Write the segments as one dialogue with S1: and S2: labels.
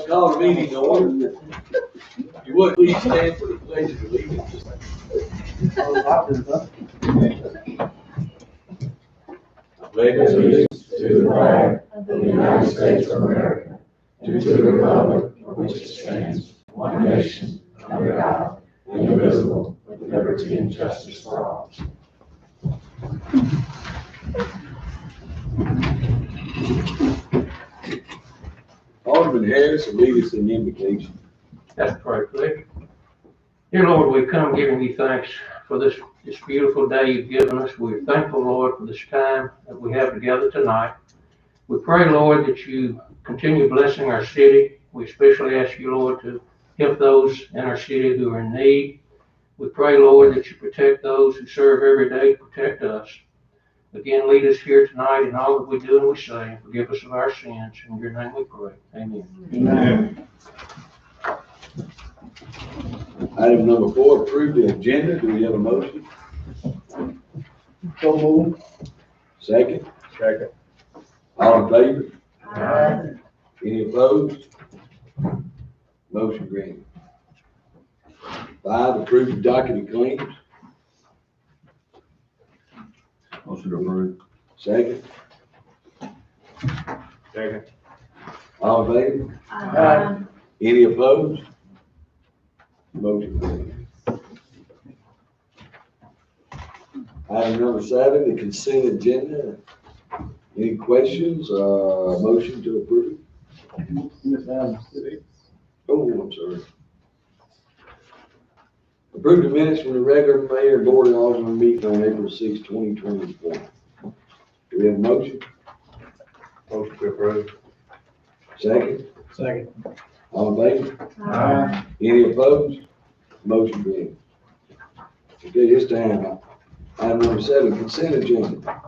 S1: call the meeting to order. If you would, please stand for the pledge of allegiance. I pledge allegiance
S2: to the flag of the United States of America, and to the republic for which it stands, one nation, under God, indivisible, with liberty and justice for all.
S1: Alderman Harris will lead us in the invocation.
S3: Let's pray, please. Dear Lord, we come giving you thanks for this beautiful day you've given us. We're thankful, Lord, for this time that we have together tonight. We pray, Lord, that you continue blessing our city. We especially ask you, Lord, to help those in our city who are in need. We pray, Lord, that you protect those who serve every day, protect us. Again, lead us here tonight in all that we do and we say, and forgive us of our sins. In your name we pray. Amen.
S1: Amen. Item number 4, approve the agenda. Do we have a motion?
S4: So moved.
S1: Second?
S4: Second.
S1: All in favor?
S4: Aye.
S1: Any opposed? Motion granted. 5, approve the docket of claims.
S4: Motion approved.
S1: Second?
S4: Second.
S1: All in favor?
S4: Aye.
S1: Any opposed? Motion granted. Item number 7, the consent agenda. Any questions? Motion to approve? Oh, I'm sorry. Approve the minutes from the regular mayor and board of aldermen meeting on April 6, 2024. Do we have a motion?
S4: Motion to approve.
S1: Second?
S4: Second.
S1: All in favor?
S4: Aye.
S1: Any opposed? Motion granted. Okay, this time, item number 7, consent agenda.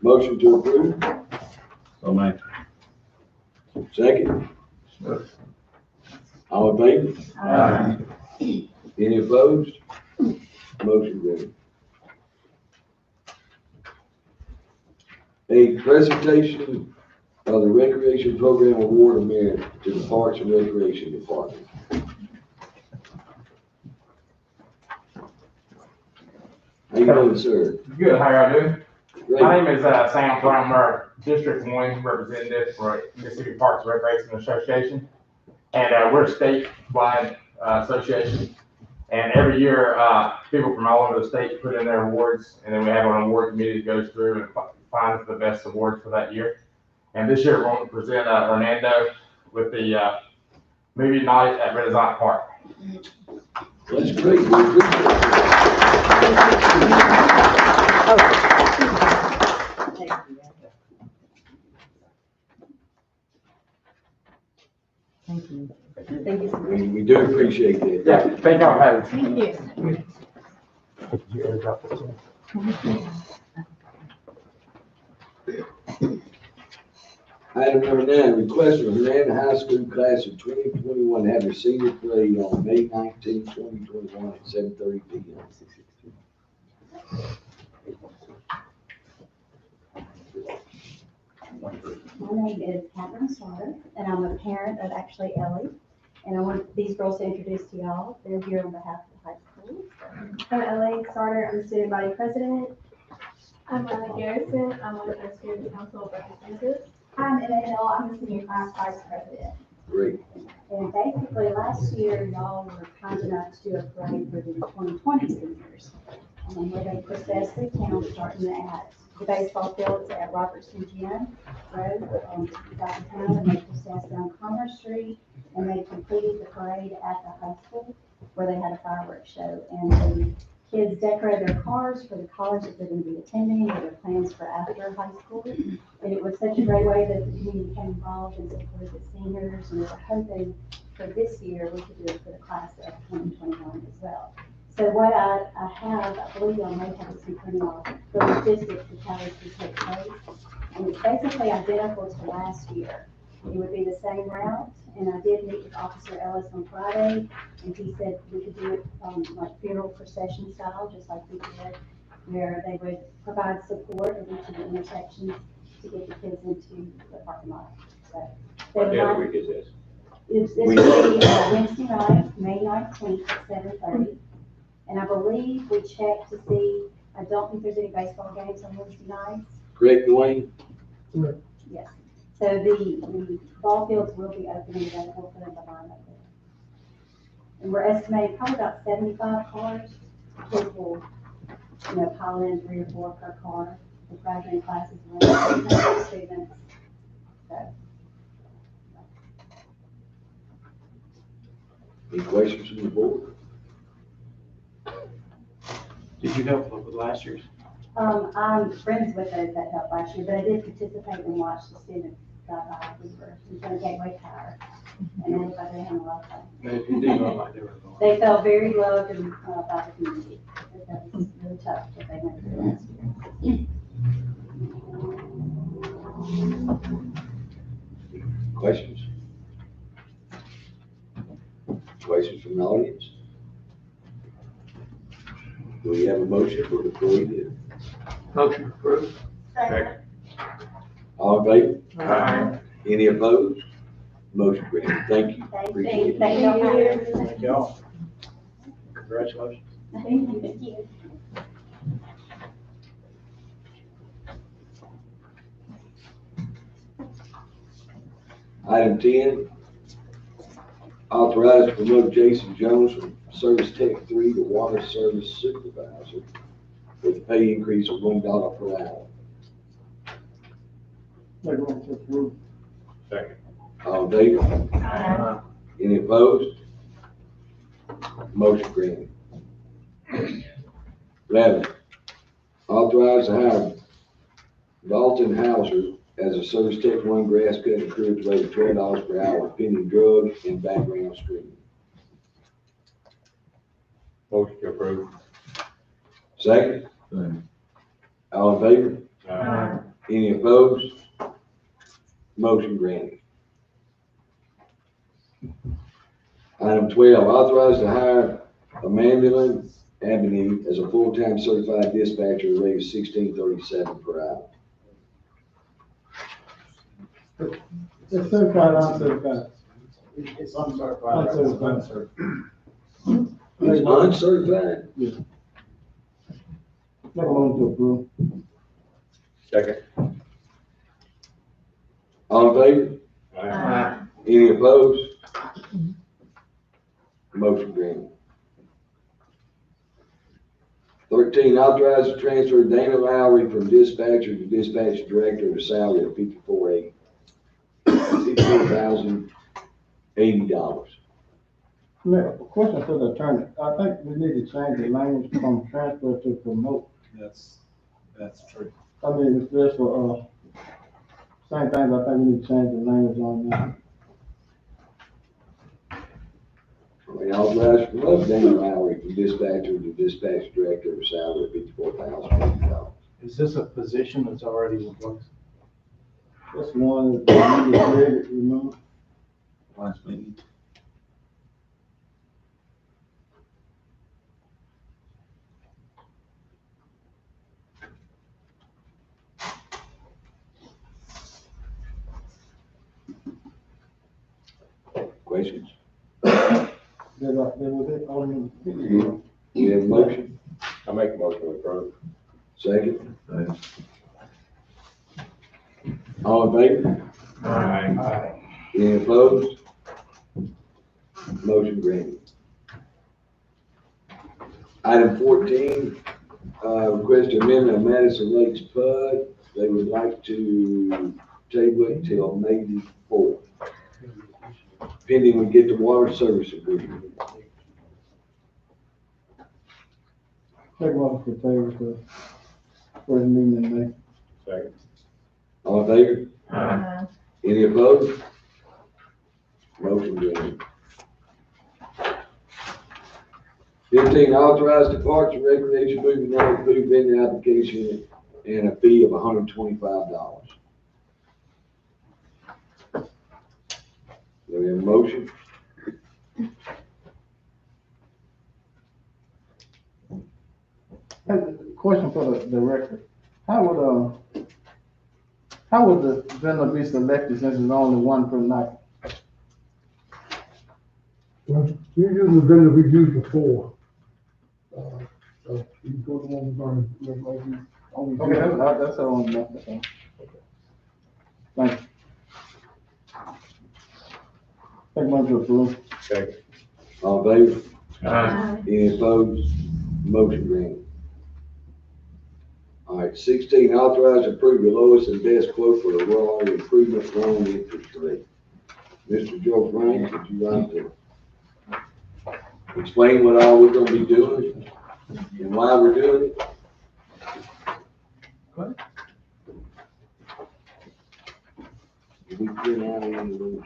S1: Motion to approve?
S4: So made.
S1: Second? All in favor?
S4: Aye.
S1: Any opposed? Motion granted. A presentation of the Recreation Program Award of Merit to the Parks and Recreation Department. How you doing, sir?
S5: Good, how are you doing?
S1: Great.
S5: My name is Sam Brown, District 1 representative for Mississippi Parks and Recreation Association. And we're a statewide association. And every year, people from all over the state put in their awards, and then we have an award committee that goes through and finds the best awards for that year. And this year, we're going to present Hernando with the movie night at Renaissance Park.
S1: That's great. We appreciate
S6: Thank you.
S2: Thank you.
S1: We do appreciate that.
S5: Yeah, thank y'all for having me.
S2: Thank you.
S1: Item number 9, request from Hernando High School class of 2021 have their senior parade on May 19, 2021 at 7:30 p.m.
S2: My name is Catherine Slaughter, and I'm a parent of actually Ellie. And I want these girls to introduce to y'all. They're here on behalf of the high school.
S7: I'm Ellie Starter. I'm the student body president. I'm Riley Garrison. I'm one of the student council representatives.
S8: I'm Emma Hill. I'm the senior class vice president.
S1: Great.
S2: And basically, last year, y'all were kind enough to do a parade for the 2020 seniors. Where they processed the town starting at the baseball fields at Robertson Gym Road downtown, and they processed down Commerce Street, and they completed the parade at the high school where they had a fireworks show. And the kids decorated their cars for the college that they're going to be attending, or their plans for after high school. And it was such a great way that the community became involved and supported the seniors, and we were hoping for this year we could do it for the class of 2021 as well. So what I have, I believe y'all may have this in printing off, the logistics of how this will take place. And it's basically identical to last year. It would be the same route, and I did meet with Officer Ellis on Friday, and he said we could do it like funeral procession style, just like we did, where they would provide support at each of the intersections to get the kids into the parking lot. So
S1: What day of the week is this?
S2: This will be Wednesday night, May 19th at 7:30. And I believe we checked to see, I don't think there's any baseball games on Wednesday nights.
S1: Correct, Dwayne?
S2: Yes. So the ball fields will be open and available for them to line up there. And we're estimating probably about 75 cars. Kids will, pile in 3 or 4 per car. The graduating classes will have students. So,
S1: Any questions from the board?
S6: Did you help with last year's?
S2: I'm friends with those that helped last year, but I did participate and watch the students drive by. We were in front of Gateway Tower, and it looked like they had a lot of fun.
S6: Maybe you did look like they were going.
S2: They felt very loved and by the community. That was really tough, but they went through last year.
S1: Questions? Questions from the audience? Do we have a motion for the bid?
S3: Motion approved.
S7: Second.
S1: All in favor?
S3: Aye.
S1: Any opposed? Motion granted. Thank you. Appreciate it.
S2: Thank you.
S6: Thank y'all. Congratulations.
S2: Thank you.
S1: Item 10, authorize to promote Jason Jones from Service Tech 3 to Water Service Supervisor with a pay increase of $1 per hour.
S4: Second.
S1: All in favor?
S7: Aye.
S1: Any opposed? Motion granted. 11, authorize to hire Dalton Hauser as a Service Tech 1 grass cutting crew at the rate of $12 per hour pending drug and background screening.
S4: Motion to approve.
S1: Second?
S4: Second.
S1: All in favor?
S7: Aye.
S1: Any opposed? Motion granted. Item 12, authorize to hire Amanda Avenue as a full-time certified dispatcher at a rate of $16.37 per hour.
S9: It's certified, uncertified.
S6: It's uncertified.
S9: Uncertified.
S1: It's uncertified?
S9: Make a motion to approve.
S4: Second.
S1: All in favor?
S7: Aye.
S1: Any opposed? Motion granted. 13, authorize to transfer Dana Lowry from dispatcher to dispatch director at a salary of $54,080.
S9: Mayor, a question for the attorney. I think we need to change the language from transfer to promote.
S6: That's true.
S9: I mean, it's just for, same thing, I think we need to change the language on that.
S1: We authorize to promote Dana Lowry from dispatcher to dispatch director at a salary of $54,080.
S6: Is this a position that's already in place?
S9: That's one that we just read it, remember?
S6: Last meeting.
S1: Questions?
S9: There was it on the.
S1: We have a motion?
S4: I make a motion to approve.
S1: Second? All in favor?
S6: Aye.
S1: Any opposed? Motion granted. Item 14, request to amendment of Madison Lakes PUD. They would like to table it till May the 4th, pending we get the water service agreement.
S9: Take one for table for the meeting in May.
S4: Second.
S1: All in favor?
S7: Aye.
S1: Any opposed? Motion granted. 15, authorize the Parks and Recreation Moving Night food vendor application and a fee of $125. Do we have a motion?
S9: Question for the record. How would the vendor be selected since it's only one per night?
S10: Well, we use the vendor we used before. So you go to one we're gonna use.
S9: Okay, that's all, that's all. Thank you. Take one to approve.
S4: Second.
S1: All in favor?
S7: Aye.
S1: Any opposed? Motion granted. All right, 16, authorize and approve the lowest and best quote for the rural improvement loan interest rate. Mr. Joe Frank, would you like to explain what all we're gonna be doing and why we're doing it?
S6: Go ahead.
S1: Did we print out any of those?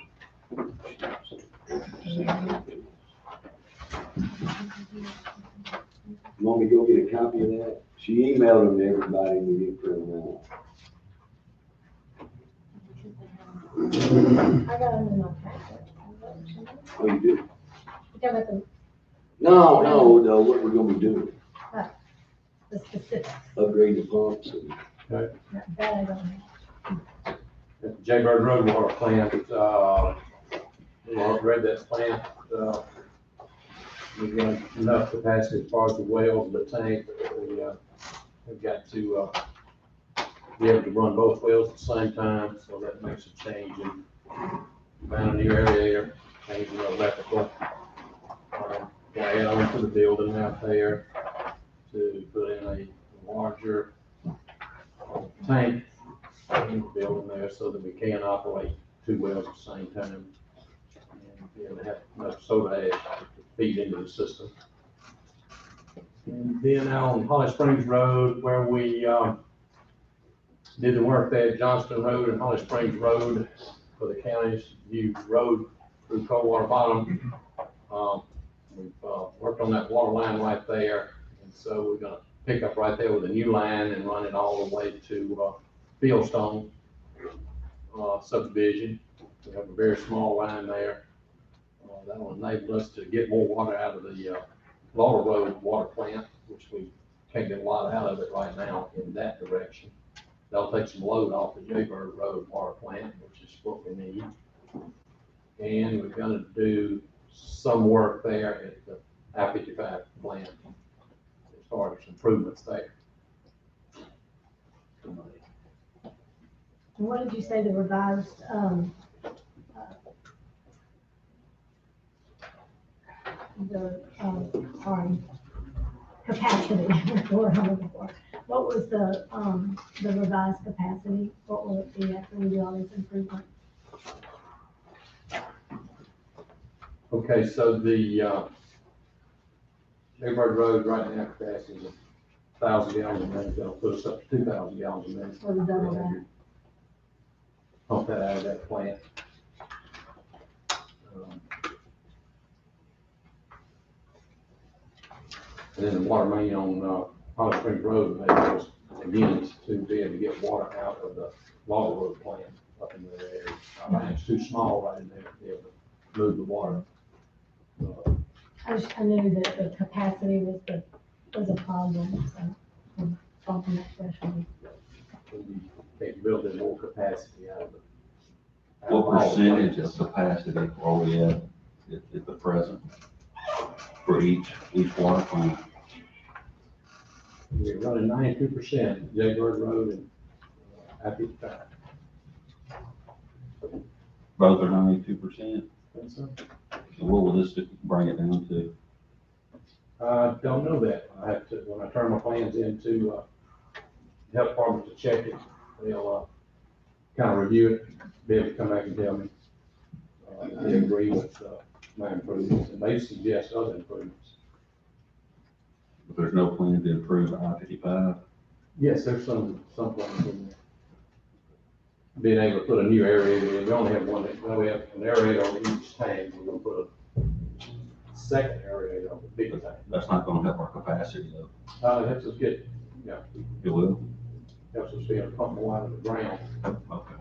S1: You want me to go get a copy of that? She emailed them to everybody and we didn't print them out.
S7: I got them in my packet.
S1: Oh, you did?
S7: You got them,
S1: No, what we're gonna be doing,
S7: the specifics.
S1: upgrade the pumps and.
S7: That I don't know.
S4: Jaybird Road water plant, we upgrade that plant, we've got enough capacity as far as the wells, the tank, we've got to, be able to run both wells at the same time, so that makes a change in, found a new aerator, changing the electrical. Add on to the building out there to put in a larger tank in the building there so that we can operate two wells at the same time. And be able to have enough soda ash to feed into the system. And then out on Holly Springs Road where we, did the work there, Johnston Road and Holly Springs Road for the county's new road through Coldwater Bottom. We've worked on that water line right there, and so we're gonna pick up right there with a new line and run it all the way to Fieldstone subdivision. We have a very small line there. That will enable us to get more water out of the Laurel Road water plant, which we can't get a lot out of it right now in that direction. That'll take some load off the Jaybird Road water plant, which is what we need. And we're gonna do some work there at the I-55 plant as far as improvements there.
S7: And what did you say the revised, capacity, that's the word I'm looking for. What was the revised capacity? What will it be after we do all these improvements?
S4: Okay, so the Jaybird Road right now capacity is 1,000 gallons a minute. That'll put us up to 2,000 gallons a minute.
S7: So we double that.
S4: Pump that out of that plant. And then the water main on Holly Springs Road enables us again to be able to get water out of the Laurel Road plant up in that area. Our line's too small right in there to be able to move the water.
S7: I knew that the capacity was a problem, so I'm bumping that threshold.
S4: Capability, more capacity out of it.
S11: What percentage of capacity are we at the present for each water plant?
S4: We're running 92% Jaybird Road and I-55.
S11: Both are 92%?
S4: So,
S11: So what will this bring it down to?
S4: I don't know that. I have to, when I turn my plans into the health department to check it, they'll kind of review it, be able to come back and tell me. They agree with my improvements, and they suggest other improvements.
S11: If there's no plan to improve I-55?
S4: Yes, there's some plans in there. Being able to put a new aerator in, we only have one, we have an aerator on each tank, we're gonna put a second aerator on the big tank.
S11: That's not gonna help our capacity though.
S4: It helps us get,
S11: It will?
S4: helps us be able to pump more out of the ground,
S11: Okay.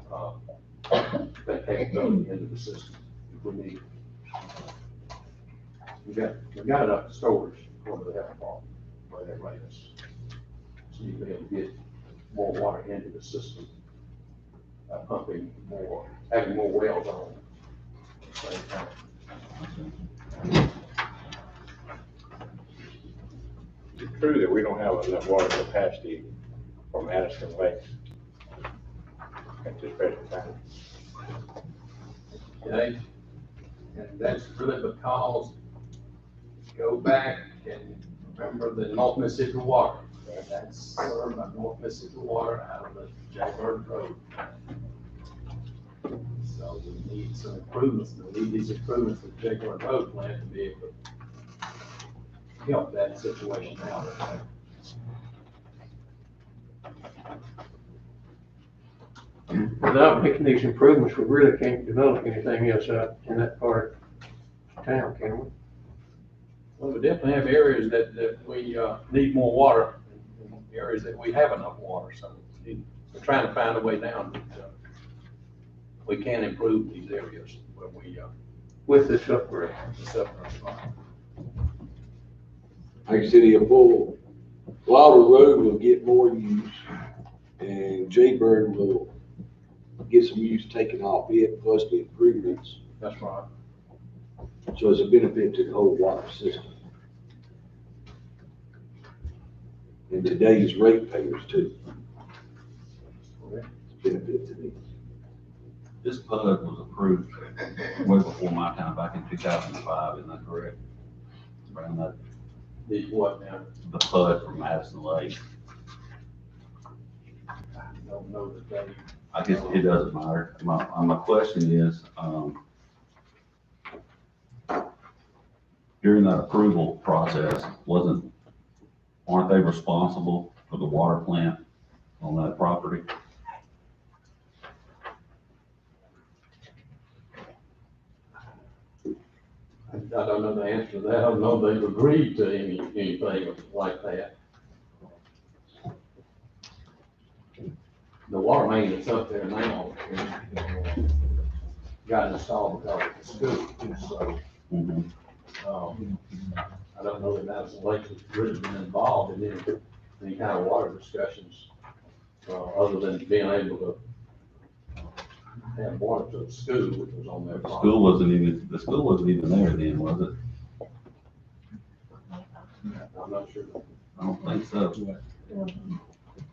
S4: that capability into the system if we need. We got enough storage for the health department, where they rate us. So you'll be able to get more water into the system, pumping more, having more wells on at the same time.
S12: true that we don't have enough water capacity for Madison Lake at this present time.
S4: Okay, and that's really because, go back and remember the North Mississippi Water. That's served by North Mississippi Water out of the Jaybird Road. So we need some improvements, we need these improvements to the Jaybird Road plant to be able to help that situation out.
S3: Without making these improvements, we really can't develop anything else out in that part of town, can we?
S4: Well, we definitely have areas that we, need more water, and areas that we have enough water, so we're trying to find a way down. But, we can improve these areas where we,
S3: With this upgrade.
S1: Like I said, Wilder Road will get more use, and Jaybird will get some use taken off it, plus the improvements.
S4: That's right.
S1: So it's a benefit to the whole water system. And today's ratepayers too. It's a benefit to them.
S11: This PUD was approved way before my time, back in 2005, isn't that correct? Around that,
S4: The what now?
S11: the PUD from Madison Lake.
S4: I don't know that they.
S11: I guess it doesn't matter. My question is, during that approval process, aren't they responsible for the water plant on that property?
S4: I don't know the answer to that. I don't know if they've agreed to anything like that. The water main that's up there now got installed because of the school, so, I don't know that Madison Lake has really been involved in any kind of water discussions, other than being able to have water to the school, which was on their
S11: The
S4: property.
S11: school wasn't even there then, was it?
S4: I'm not sure.
S11: I don't think so.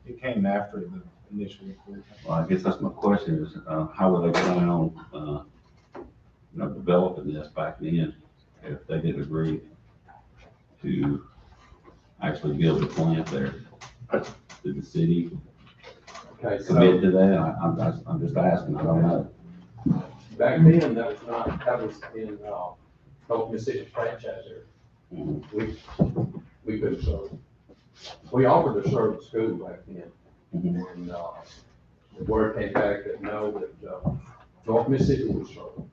S6: It came after the initial report.
S11: Well, I guess that's my question is, how were they planning on, developing this back then if they didn't agree to actually build a plant there? Did the city
S4: Okay, so
S11: commit to that? I'm just asking, I don't know.
S4: back then, that was in, North Mississippi franchise area. We couldn't serve. We offered to serve the school back then. And, the word came back that no, that, North Mississippi was served.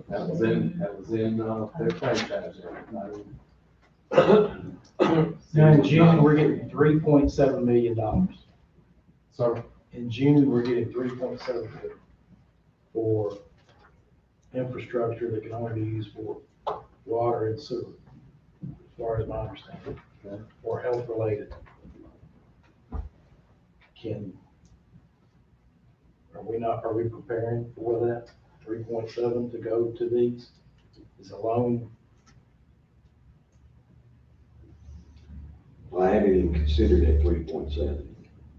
S4: That was in, their franchise area.
S6: Now, in June, we're getting $3.7 million.
S4: So,
S6: In June, we're getting 3.7 million for infrastructure that can only be used for water and sewer, as far as my understanding, or health related. Are we preparing for that 3.7 to go to these? Is a loan?
S1: Well, I haven't even considered that 3.7.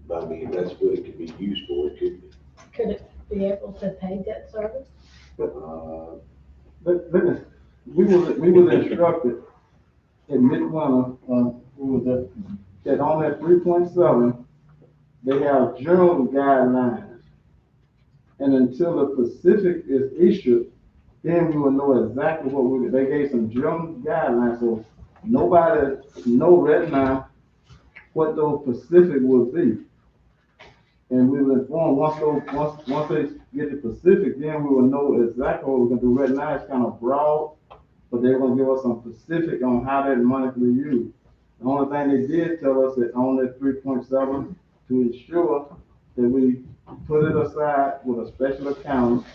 S1: But I mean, that's what it could be used for, it could be.
S13: Could it be able to pay debt service?
S9: We was instructed in midwinter, that on that 3.7, they have general guidelines. And until the specific is issued, then we will know exactly they gave some general guidelines, so nobody know right now what those specific will be. And we will inform, once they get the specific, then we will know exactly what we're gonna do. Right now, it's kind of broad, but they're gonna give us some specific on how that money can be used. The only thing they did tell us that on that 3.7, to ensure that we put it aside with a special account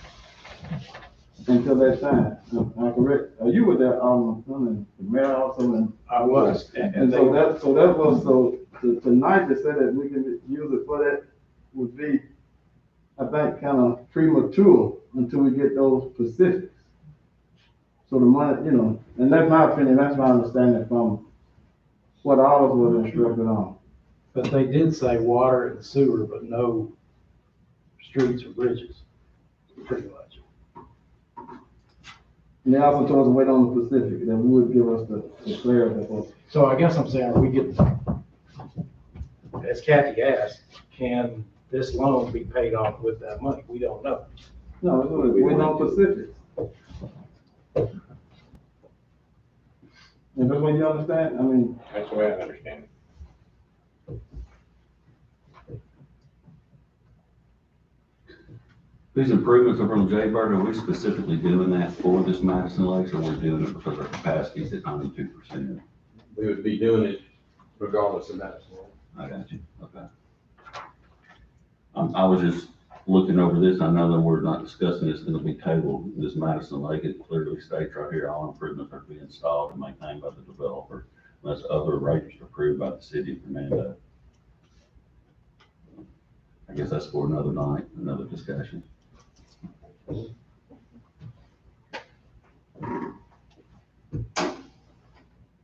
S9: until that time. Am I correct? You were there, the mayor also, and
S6: I was.
S9: and so that was, tonight they said that we can use it for that would be, I think, kind of premature until we get those specifics. So the money, you know, and that's my opinion, that's my understanding from what all of us was instructed on.
S6: But they did say water and sewer, but no streets or bridges, pretty much.
S9: And they also told us to wait on the specific, that would give us the clarity.
S6: So I guess I'm saying, are we getting, as Kathy asked, can this loan be paid off with that money? We don't know.
S9: No, we wait on specifics. And that's what you understand, I mean,
S12: That's the way I understand it.
S11: These improvements are from Jaybird, are we specifically doing that for this Madison Lakes, or we're doing it because our capacity is at 92%?
S4: We would be doing it regardless of that.
S11: I got you, okay. I was just looking over this, I know that we're not discussing this, gonna be tabled, this Madison Lake, it clearly states right here, all improvements are to be installed and maintained by the developer, unless other arrangements approved by the city of Hernando. I guess that's for another night, another discussion.
S6: Do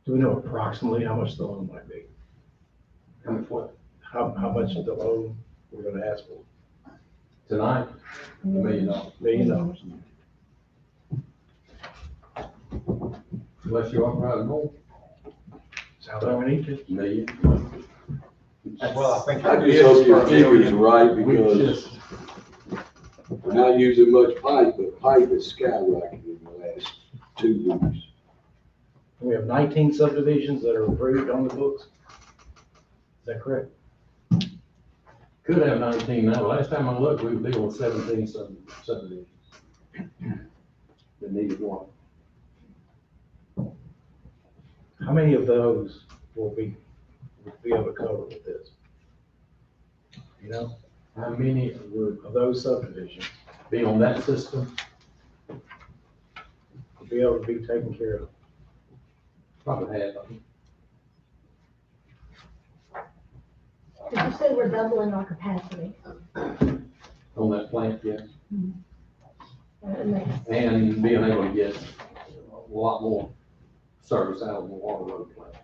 S6: we know approximately how much the loan might be?
S4: How much what?
S6: How much of the loan we're gonna ask for?
S4: Tonight, $1 million.
S6: $1 million.
S4: Unless you authorize more,
S6: Sounds like we need to.
S4: $1 million.
S5: Well, I think.
S1: I just hope your figure's right,
S4: We
S1: because
S4: just,
S1: we're not using much pipe, but pipe is skyrocketed in the last 2 weeks.
S6: We have 19 subdivisions that are approved on the books. Is that correct?
S4: could have 19 now. Last time I looked, we were dealing with 17 subdivisions. That needed one.
S6: How many of those will be able to cover with this? You know,
S4: How many would
S6: of those subdivisions
S4: be on that system?
S6: will be able to be taken care of?
S4: Probably half of them.
S13: Did you say we're doubling our capacity?
S4: On that plant, yes.
S13: And
S4: And being able to get a lot more service out of the water road plant.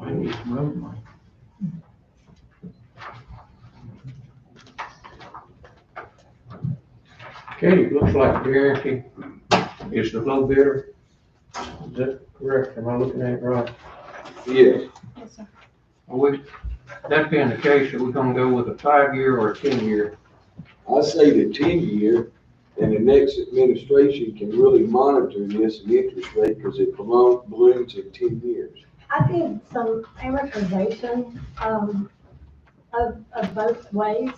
S6: I need some road money.
S3: Okay, it looks like Guarantee is the low bidder. Is that correct? Am I looking at it right?
S1: Yes,
S2: Yes, sir.
S3: That being the case, are we gonna go with a 5-year or a 10-year?
S1: I say the 10-year, and the next administration can really monitor this and interest rate, because it balloons in 10 years.
S13: I think some amortization, of both ways.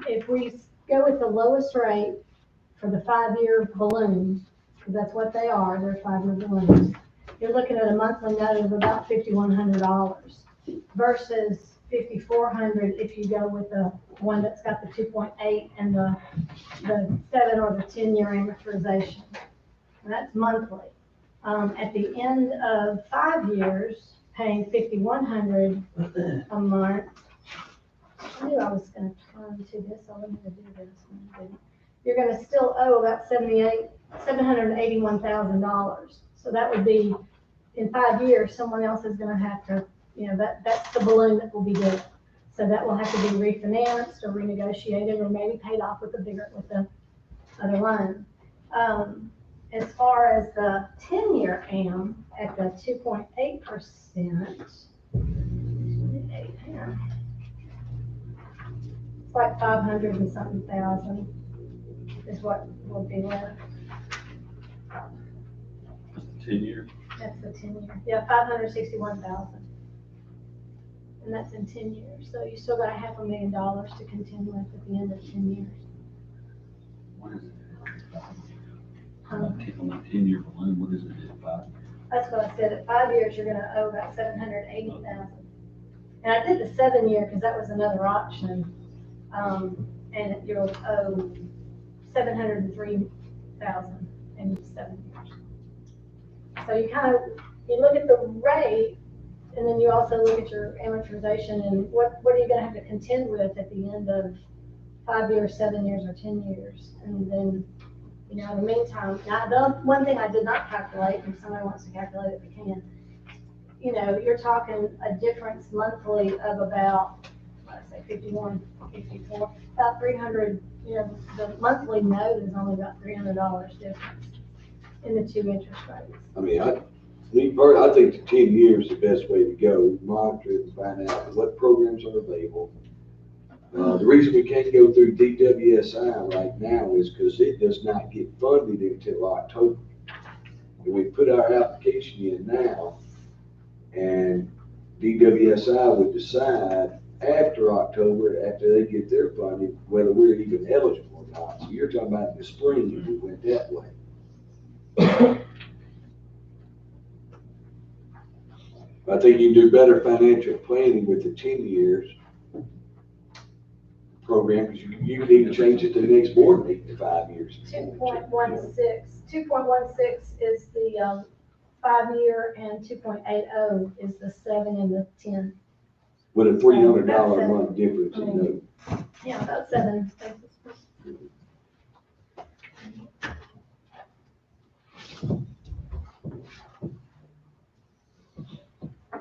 S13: If we go with the lowest rate for the 5-year balloons, because that's what they are, they're 5-year balloons, you're looking at a monthly note of about $5,100 versus $5,400 if you go with the one that's got the 2.8 and the 7 or the 10-year amortization. And that's monthly. At the end of 5 years, paying $5,100 a month. I knew I was gonna turn to this, I wanted to do this. And I didn't. You're gonna still owe about $781,000. So that would be, in 5 years, someone else is gonna have to, you know, that's the balloon that will be due. So that will have to be refinanced or renegotiated or maybe paid off with the other loan. As far as the 10-year AM at the 2.8%, it's like 500 and something thousand is what will be left.
S11: 10-year?
S13: That's the 10-year. Yeah, 561,000. And that's in 10 years. So you still got $500,000 to contend with at the end of 10 years.
S11: What is it? On that 10-year balloon, what is it, 5?
S13: That's what I said. At 5 years, you're gonna owe about 780,000. And I did the 7-year because that was another option. And you'll owe 703,000 in 7 years. So you kind of, you look at the rate, and then you also look at your amortization and what are you gonna have to contend with at the end of 5 years, 7 years, or 10 years? And then, you know, in the meantime, now, the one thing I did not calculate, and if somebody wants to calculate it, they can, you know, you're talking a difference monthly of about, let's say 51, 54, about 300, you know, the monthly note is only about $300 difference in the two interest rates.
S1: I mean, I think the 10 years is the best way to go, monitor it and find out what programs are available. The reason we can't go through DWSI right now is because it does not get funded until October. And we put our application in now, and DWSI would decide after October, after they get their funding, whether we're even eligible or not. So you're talking about in the spring if we went that way. I think you can do better financial planning with the 10 years program, because you can even change it to the next board meeting in 5 years.
S13: 2.16 is the 5 year, and 2.80 is the 7 and the 10.
S1: With a $300 a month difference in note.
S13: Yeah, about 7 basis points.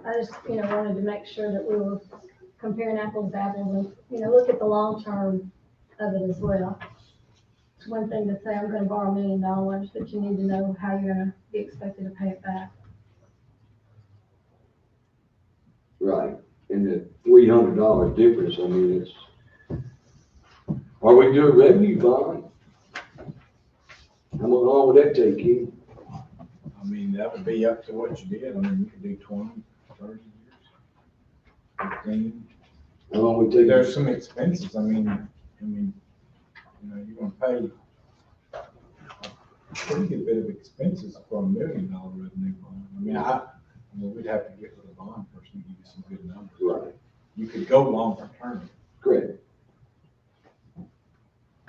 S13: I just, you know, wanted to make sure that we were comparing apples to apples and, you know, look at the long term of it as well. It's one thing to say, I'm gonna borrow $1 million, but you need to know how you're gonna be expected to pay it back.
S1: Right, and the $300 difference, I mean, it's, are we doing revenue bond? How long would that take you?
S14: I mean, that would be up to what you did. I mean, you could do 20, 30 years, 15.
S1: How long would it take?
S14: There's some expenses. I mean, you know, you're gonna pay a pretty good bit of expenses for $1 million revenue bond. I mean, we'd have to get with a bond person to give you some good numbers.
S1: Right.
S14: You could go longer term.
S1: Correct.
S14: I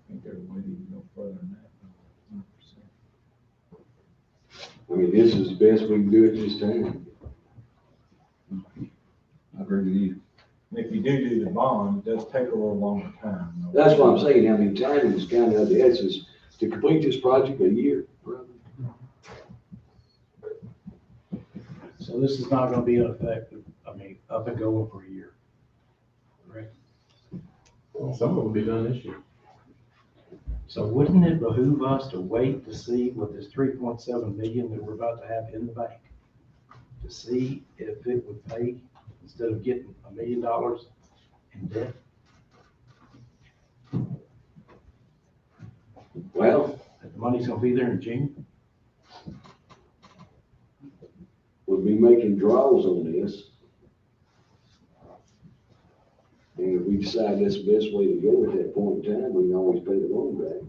S14: think there's a way to go further than that. 100%.
S1: I mean, this is the best we can do at this time.
S14: I agree with you. And if you do the bond, it does take a little longer time.
S1: That's what I'm saying. I mean, timing is kind of the essence. To complete this project, a year, probably.
S6: So this is not gonna be ineffective, I mean, up and going for a year. Right?
S4: Some of them will be done this year.
S6: So wouldn't it behoove us to wait to see what this 3.7 million that we're about to have in the bank? To see if it would pay instead of getting $1 million in debt?
S1: Well,
S6: If the money's gonna be there in June?
S1: we'll be making draws on this. And if we decide that's the best way to go at that point in time, we can always pay the loan back.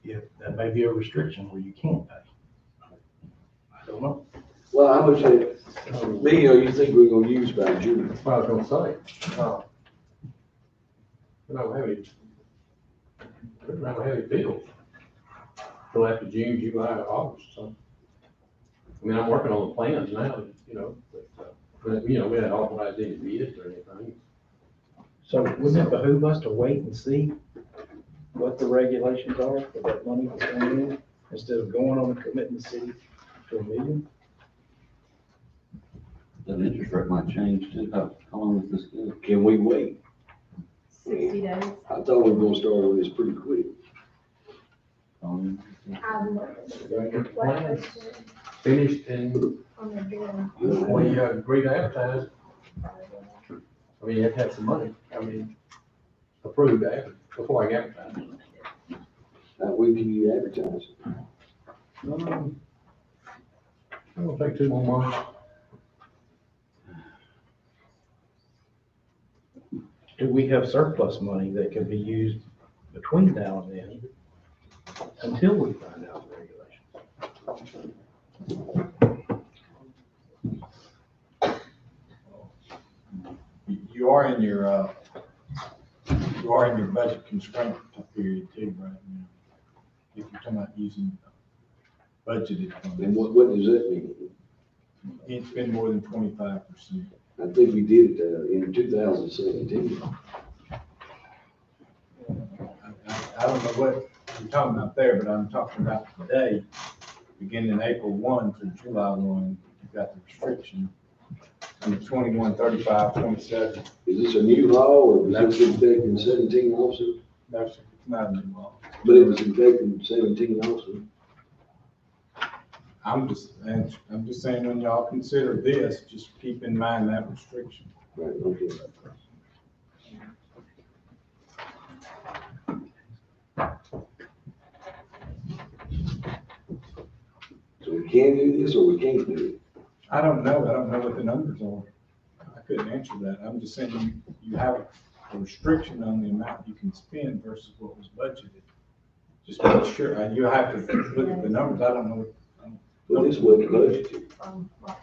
S6: If that may be a restriction where you can't pay. I don't know.
S1: Well, how much million you think we're gonna use by June?
S4: That's what I was gonna say. We don't have any bills till after June, July, August, so. I mean, I'm working on the plans now, you know, but, you know, we hadn't authorized any bids or anything.
S6: So wouldn't it behoove us to wait and see what the regulations are for that money that's coming in, instead of going on and committing the city to $1 million?
S11: That interest rate might change too. How long is this good?
S1: Can we wait?
S2: 60 days.
S1: I thought we were gonna start on this pretty quick.
S13: I'm
S4: Plans finished and
S13: on the bill.
S4: when you agree to advertise, I mean, you have to have some money, I mean, approved after, before I can advertise.
S1: When can you advertise?
S4: It'll take 2 more months.
S6: Do we have surplus money that can be used between now and then until we find out the regulations?
S14: You are in your You are in your budget constraint period too right now. If you're talking about using budgeted funds.
S1: And what does that mean?
S14: It's been more than 25%.
S1: I think we did it in 2017.
S14: I don't know what you're talking about there, but I'm talking about today, beginning April 1 through July 1, you've got the restriction. Under 21, 35, 27.
S1: Is this a new law or was it in effect in 17 also?
S14: No, it's not a new law.
S1: But it was in effect in 17 also.
S14: I'm just saying when y'all consider this, just keep in mind that restriction.
S1: Right, okay. So we can do this or we can't do it?
S14: I don't know what the numbers are. I couldn't answer that. I'm just saying you have a restriction on the amount you can spend versus what was budgeted. Just make sure, you have to look at the numbers. I don't know.
S1: Well, this wasn't budgeted.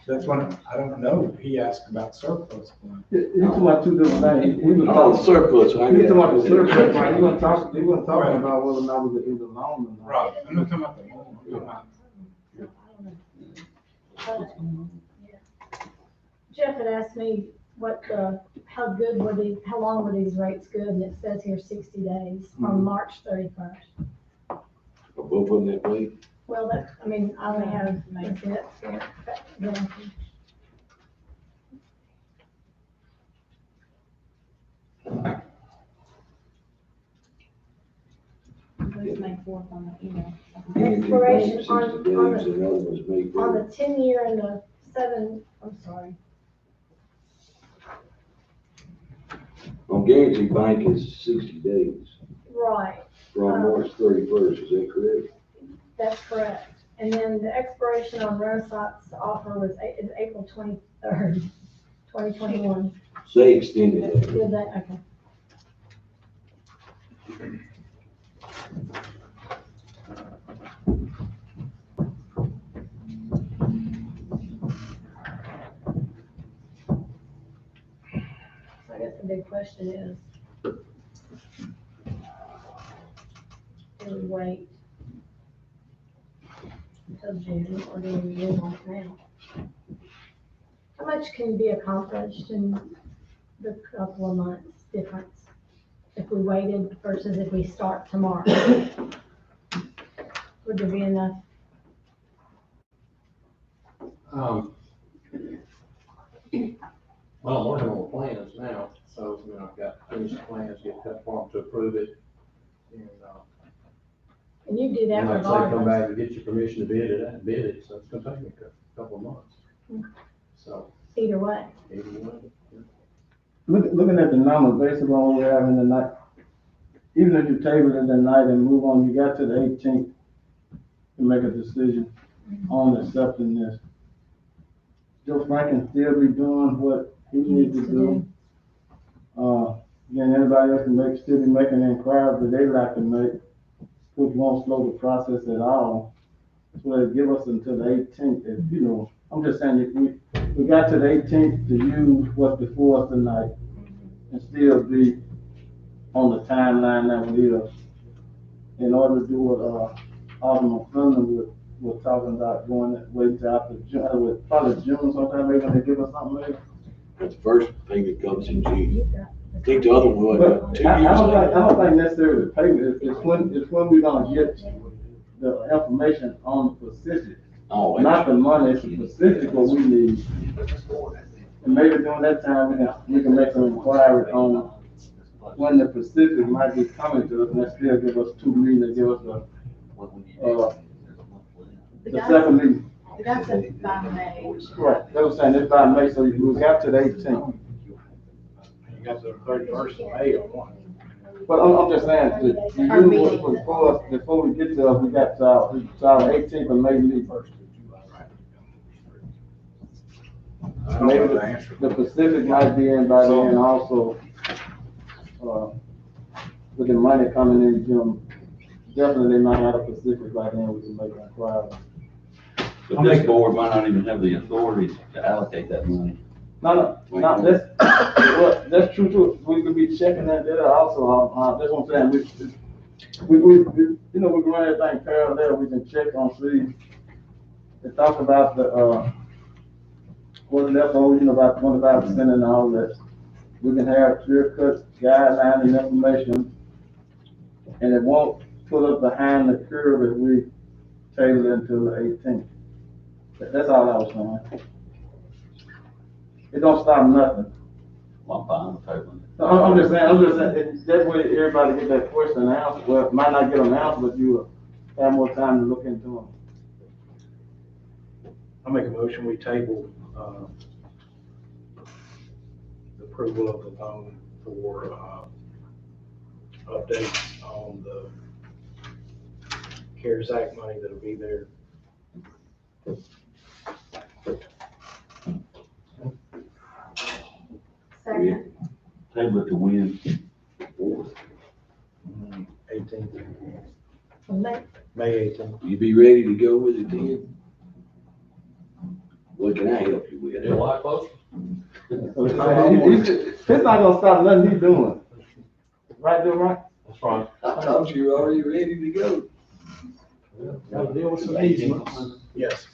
S14: That's what, I don't know. He asked about surplus fund.
S9: He's talking about two different things. He was
S1: Oh,
S9: talking,
S1: surplus, I
S9: he was
S1: get
S9: talking about the
S1: it.
S9: surplus, right? He wasn't talking about whether or not we could do the loan or not.
S14: Right, I'm not talking about the loan, I'm talking about
S13: Jeff had asked me how long were these rates good, and it says here 60 days from March 31st.
S1: Are both of them that way?
S13: Well, I only have a bit here.
S2: May 4th on the email.
S13: Expiration on
S1: 60 days, and the other one's May
S13: On
S1: 4th.
S13: the 10-year and the 7, I'm sorry.
S1: On Guarantee Bank is 60 days
S13: Right,
S1: from March 31st, is that correct?
S13: that's correct. And then the expiration on Renaissance offer is April 23rd, 2021.
S1: They extended that.
S13: Did that, okay. So I guess the big question is, do we wait until June or do we move on now? How much can be accomplished in the couple of months difference if we waited versus if we start tomorrow? Would there be enough?
S4: Well, I'm working on the plans now, so, I've got finished plans, get that form to approve it.
S13: And you do that
S4: And like I say, come
S13: regardless.
S4: back and get your permission to bid it, so it's gonna take me a couple of months.
S13: Okay.
S4: So,
S13: Either way.
S4: either way.
S9: Looking at the numbers, based on what we're having tonight, even if you table it tonight and move on, you got to the 18th to make a decision on accepting this. Joe Frank can still be doing what he needs to do. Again, everybody else can still be making inquiries that they like to make, which won't slow the process at all. So they give us until the 18th, and, I'm just saying, we got to the 18th to use what's before us tonight and still be on the timeline that we are, in order to do what, Alderman Hernando was talking about, wait till after June, probably June sometime, maybe when they give us something later.
S1: That's the first payment comes in June. I think the other one,
S9: But
S1: 2 years
S9: I
S1: later.
S9: don't think necessarily the payment, it's when we're gonna get the information on the specific.
S1: Oh,
S9: Not the money, it's the specific what we need. And maybe during that time, we can make some inquiry on when the Pacific might be coming to us, and that still give us 2 meetings, to give us the second meeting.
S2: That's by May.
S9: Right, they were saying it's by May, so we got to the 18th.
S14: You got the 31st of May or one.
S9: But I'm just saying, to use what's before we get to us, we got to our 18th of May meeting. Maybe the Pacific might be in by then also, with the money coming in June. Definitely they might have a Pacific by then, we can make an inquiry.
S11: But this board might not even have the authority to allocate that money.
S9: That's, well, that's true too. We could be checking that there also, that's what I'm saying. We we can run everything parallel, we can check on, see. They talk about the, what's left over, about 25% and all that. We can have clear cut guidelines and information, and it won't put us behind the curve if we table it until the 18th. That's all I was saying. It don't stop nothing.
S11: I'm fine with tabling it.
S9: No, I'm just saying, that way everybody get that question answered. Well, it might not get an answer, but you have more time to look into them.
S6: I make a motion, we table, the approval of the loan for, updates on the CARES Act money that'll be there.
S13: Second.
S11: Table it to win.
S6: 18th,
S13: May.
S6: May 18th.
S1: You be ready to go with it then? What can I help you with?
S4: July close?
S9: It's not gonna stop nothing he's doing. Right, there, right?
S4: That's fine.
S1: I thought you were already ready to go.
S6: Gotta deal with some easements. Yes.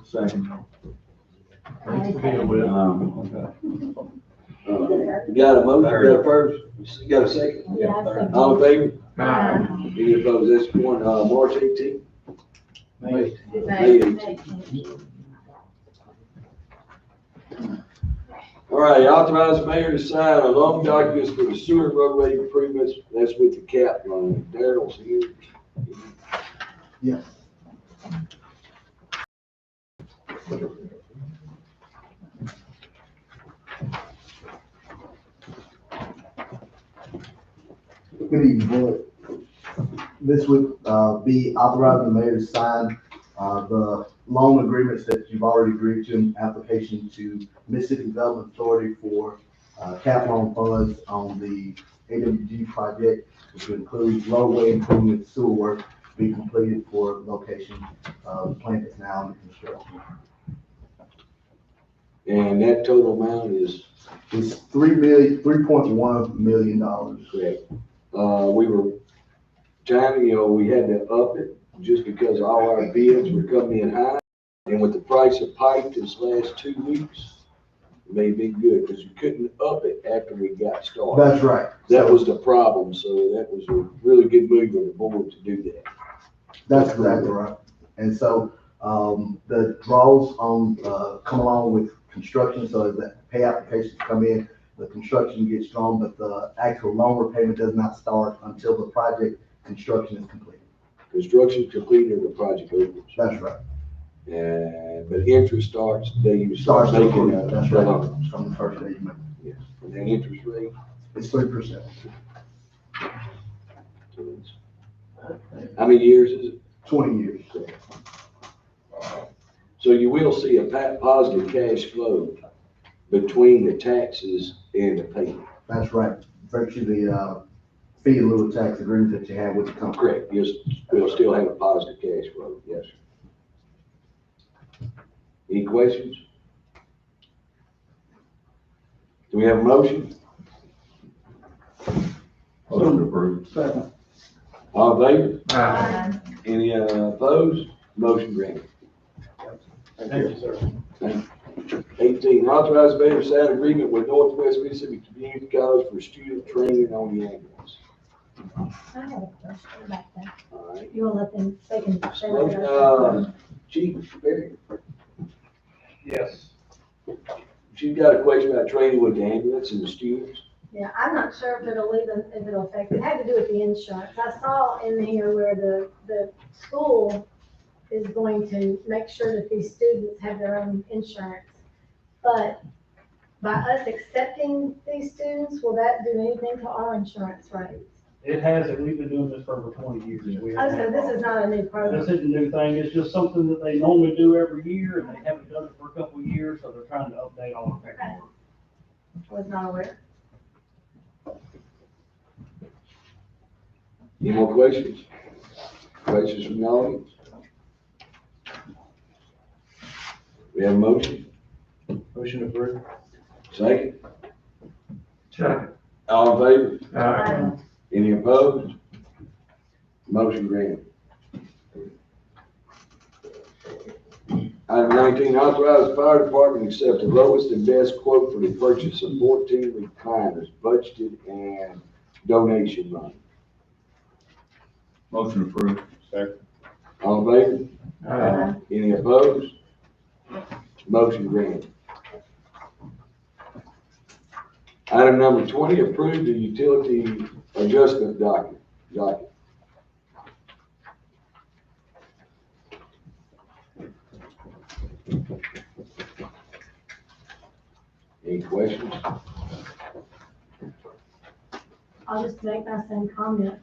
S11: Second.
S9: Okay.
S1: You got a motion, you got a first, you got a second?
S13: Yeah, I second.
S1: All in favor?
S13: Aye.
S1: Any opposed? That's one, March 18th?
S6: May
S1: May 18th. All right, authorize the mayor to sign a loan documents for the sewer roadway improvements. That's with the cap loan. Daryl's here.
S15: Yes. Good evening, board. This would be authorizing the mayor to sign the loan agreements that you've already agreed to in application to Mississippi Development Authority for cap loan funds on the AWG project, which would include roadway improvement, sewer work to be completed for location. The plant is now under construction.
S1: And that total amount is?
S15: It's $3.1 million.
S1: Correct. We were trying, we had to up it just because all our bids were coming in high. And with the price of pipe this last 2 weeks, it may be good because you couldn't up it after we got started.
S15: That's right.
S1: That was the problem. So that was a really good move on the board to do that.
S15: That's exactly right. And so, the draws on, come along with construction, so that pay applications come in, the construction gets drawn, but the actual loan repayment does not start until the project construction is completed.
S1: Construction completed and the project opens.
S15: That's right.
S1: But interest starts the day you start
S15: Starts
S1: making
S15: to, that's
S1: the
S15: right,
S1: loan.
S15: from the first day you make it.
S1: Yes. And then interest rate.
S15: It's 3%.
S1: How many years is it?
S15: 20 years.
S1: So you will see a positive cash flow between the taxes and the payment.
S15: That's right. Virtually the fee in lieu of tax agreement that you have with the company.
S1: Correct. Yes, we'll still have a positive cash flow. Yes, sir. Any questions? Do we have a motion?
S11: Motion approved.
S9: Second.
S1: All in favor?
S13: Aye.
S1: Any opposed? Motion granted.
S6: Thank you, sir.
S1: 18, authorize the mayor to sign agreement with Northwest Mississippi Community College for student training on the ambulance.
S13: I have a question about that.
S1: All right.
S13: You wanna let them, they can say
S1: Motion,
S13: that.
S1: Chief Barry,
S6: Yes.
S1: you got a question about training with the ambulance and the students?
S13: Yeah, I'm not sure if it'll affect, it had to do with the insurance. I saw in here where the school is going to make sure that these students have their own insurance. But by us accepting these students, will that do anything to our insurance rates?
S6: It hasn't, we've been doing this for over 20 years.
S13: Oh, so this is not a new program?
S6: This isn't a new thing, it's just something that they normally do every year, and they haven't done it for a couple of years, so they're trying to update all the paperwork.
S13: I was not aware.
S1: Any more questions? Questions from the audience? We have a motion?
S6: Motion approved.
S1: Second,
S3: Second.
S1: all in favor?
S3: Aye.
S1: Any opposed? Motion granted. Item 19, authorize the fire department to accept the lowest and best quote for the purchase of 14 recliners, budgeted and donation money.
S11: Motion approved.
S12: Second.
S1: All in favor?
S3: Aye.
S1: Any opposed? Motion granted. Item number 20, approve the utility adjustment docket. Any questions?
S13: I'll just make my same comment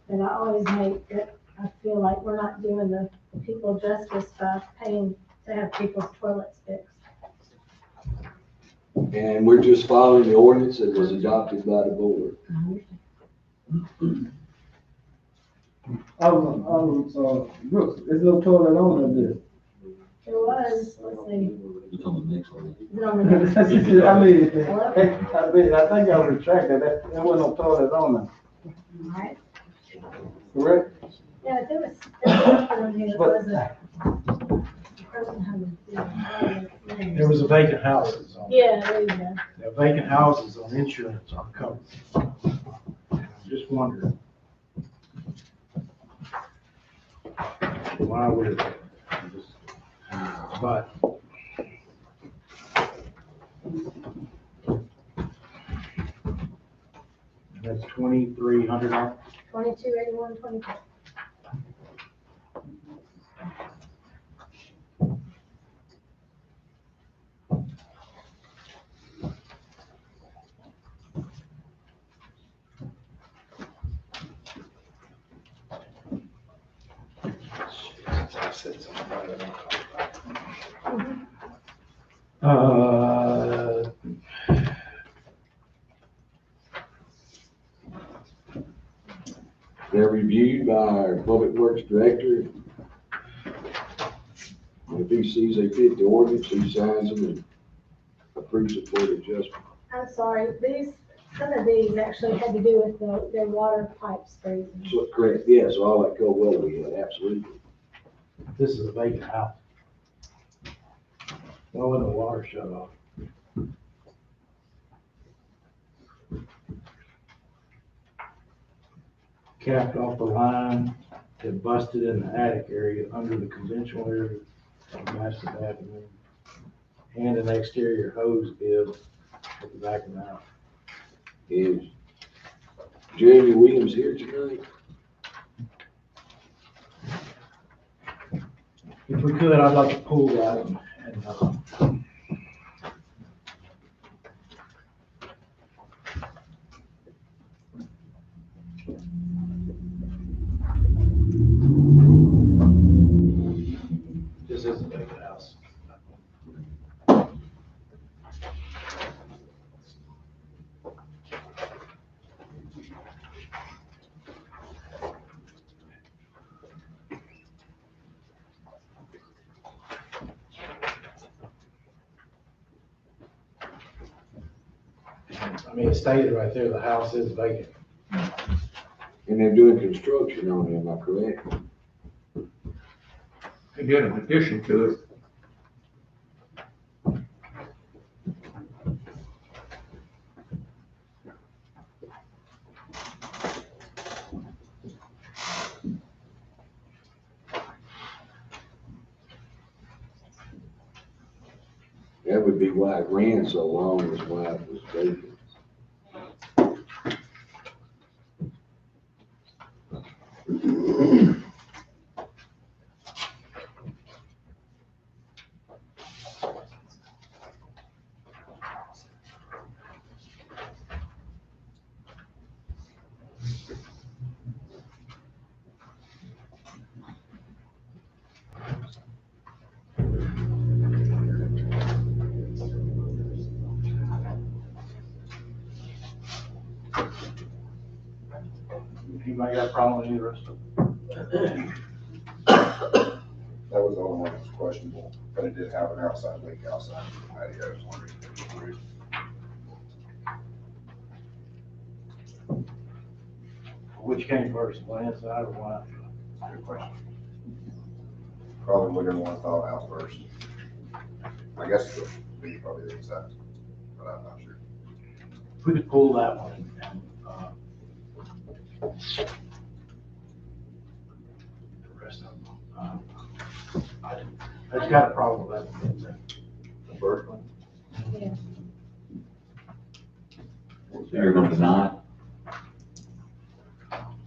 S13: that I always make, that I feel like we're not doing the people justice by paying to have people's toilets fixed.
S1: And we're just following the ordinance that was adopted by the board.
S9: Brooks, there's no toilet on there.
S13: There was, let's see,
S11: It's on the next one.
S13: is it on the next?
S9: I think I retracted that, there wasn't no toilet on there,
S13: Alright,
S9: correct?
S13: yeah, there was something on here that wasn't. the person had
S6: There was a vacant houses on.
S13: Yeah, there you go.
S6: The vacant houses on insurance are covered. Just wondering. Why would it? But. That's $2,300.
S13: 2281, 24.
S1: They're reviewed by our Public Works Director. If he sees they fit the ordinance, he signs them and approves it for the adjustment.
S13: I'm sorry, some of these actually had to do with their water pipes freezing.
S1: So, correct, yes, all that cold weather we had, absolutely.
S6: This is a vacant house. Well, when the water shut off. Capped off the line, it busted in the attic area under the conventional area of the master bathroom. And an exterior hose bib at the back of the house.
S1: Is Jeremy Williams here tonight?
S6: If we could, I'd like to pull that and this is a vacant house. I mean, it stated right there, the house is vacant.
S1: And they're doing construction on it, am I correct?
S3: They did an addition to it.
S1: That would be why it ran so long, is why it was vacant.
S6: Anybody got a problem with any of the rest of them?
S16: That was the only one that was questionable, but it did have an outside leak outside the patio. I was wondering if it was approved.
S6: Which came first, one inside or one outside?
S16: Good question. Probably would have want to thaw it out first. I guess it would be probably the inside, but I'm not sure.
S6: If we could pull that one and, the rest of them. I just got a problem with that.
S16: The first one?
S13: Yeah.
S11: They're gonna deny it.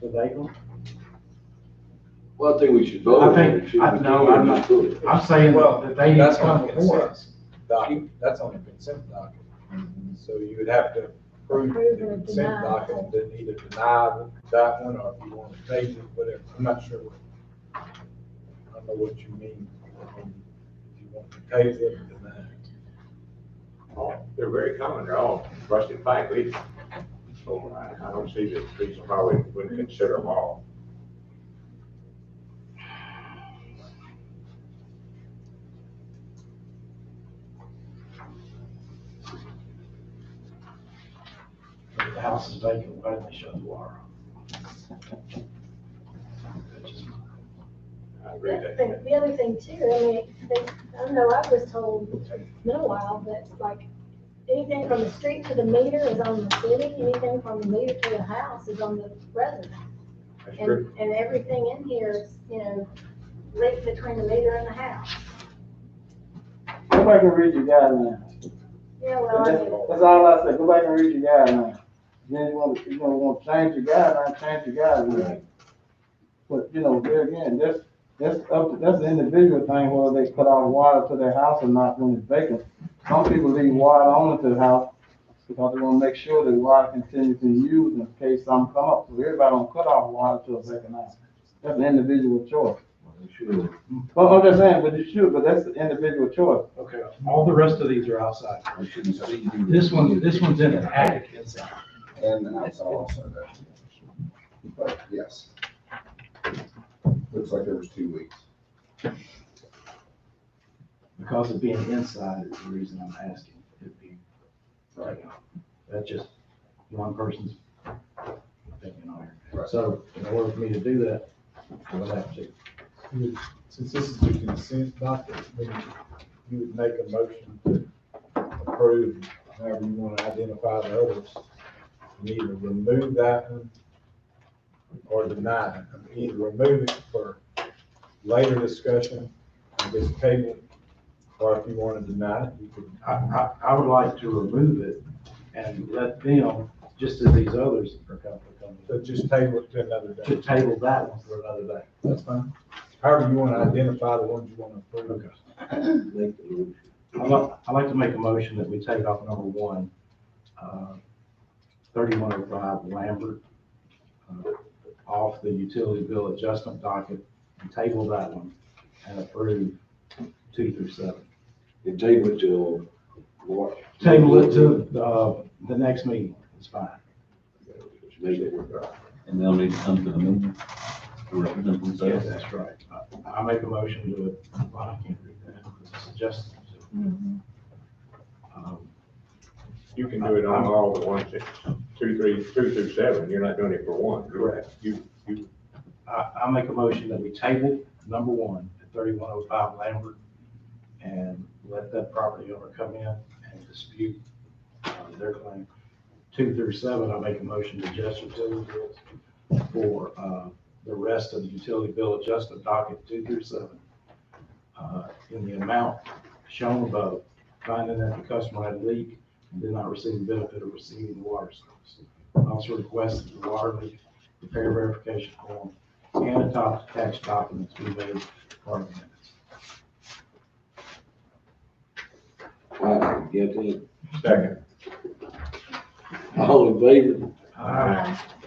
S6: The vacant?
S1: Well, I think we should vote.
S6: I
S1: on
S6: think,
S1: it. Should
S6: I'm
S1: we
S6: not,
S1: do it?
S6: I'm saying
S14: Well,
S6: that they need to
S14: that's
S6: come
S14: on
S6: before
S14: consent
S6: us.
S14: docket. That's on the consent docket. So you would have to approve
S13: Approve
S14: the
S13: or
S14: consent
S13: deny.
S14: docket and then either deny that one or if you want to table it, whatever. I'm not sure what, I don't know what you mean. If you want to table it or deny it.
S12: Oh, they're very common, they're all rusted pipe leaks. So I don't see the reason why we wouldn't consider them all.
S6: If the house is vacant, why didn't they shut the water off?
S12: I agree with that.
S13: The other thing too, I mean, I know I was told, it's been a while, that like, anything from the street to the meter is on the city, anything from the meter to the house is on the resident.
S12: That's
S13: And,
S12: true.
S13: and everything in here is, you know, linked between the meter and the house.
S9: Go back and read your guidelines.
S13: Yeah, well, I
S9: That's,
S13: mean,
S9: that's all I said, go back and read your guidelines. Then you want to change your guidelines, change your guidelines. But, there again, that's an individual thing, whether they cut off water to their house or not when it's vacant. Some people leave water on to the house because they want to make sure that water continues to be used in case something come up. So everybody don't cut off water to a vacant house. That's an individual choice. Well, I'm just saying, but you should, but that's the individual choice.
S6: Okay, all the rest of these are outside. This one's in an attic inside.
S16: And the outside also does. But yes. Looks like there was 2 weeks.
S6: Because of being inside is the reason I'm asking. It'd be,
S16: Right.
S6: That's just one person's opinion on it.
S16: Right.
S6: So in order for me to do that, I would have to.
S14: Since this is the consent docket, then you would make a motion to approve, however you want to identify the others. And either remove that one or deny it. Either remove it for later discussion, I guess table it, or if you want to deny it, you could.
S6: I would like to remove it and let them, just as these others are coming.
S14: So just table it to another day.
S6: To table that one for another day.
S14: That's fine. However you want to identify the ones you want to approve.
S6: I'd like to make a motion that we take off number 1, 3105 Lambert, off the utility bill adjustment docket, and table that one, and approve 2 through 7.
S1: And table it till what?
S6: Table it to, the next meeting, it's fine.
S11: And they'll need to come to the meeting to represent
S6: Yes,
S11: themselves.
S6: that's right. I make a motion to, well, I can't read that, because it's adjusted.
S12: You can do it on all the ones, 2 through 7, you're not doing it for one.
S6: Correct. I make a motion that we table number 1 at 3105 Lambert and let that property owner come in and dispute their claim. 2 through 7, I make a motion to adjust utility bills for the rest of the utility bill adjustment docket 2 through 7 in the amount shown above, finding that the customer had a leak and did not receive the benefit of receiving the water service. Also request that the water leak repair verification form and attached documents be made part of the minutes.
S1: Get that?
S12: Second.
S1: All in favor?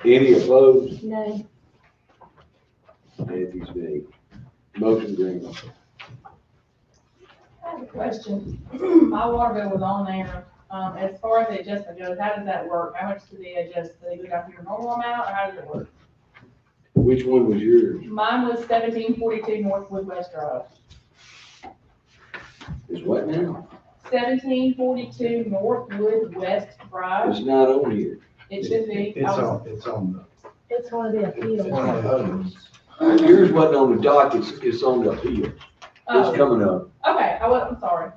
S1: Any opposed?
S13: no,
S1: Nancy's nay. Motion granted.
S17: I have a question. My water bill was on there. As far as the adjustment goes, how does that work? How much do they adjust? Do they go down to your normal amount, or how does it work?
S1: Which one was yours?
S17: Mine was 1742 North Woodwest Drive.
S1: Is what now?
S17: 1742 Northwood West Drive.
S1: It's not on here.
S17: It should be.
S6: It's on the.
S13: It's one of the appeals.
S6: It's one of those.
S1: Yours wasn't on the docket, it's on the appeal.
S17: Oh,
S1: It's coming up.
S17: okay, I'm sorry.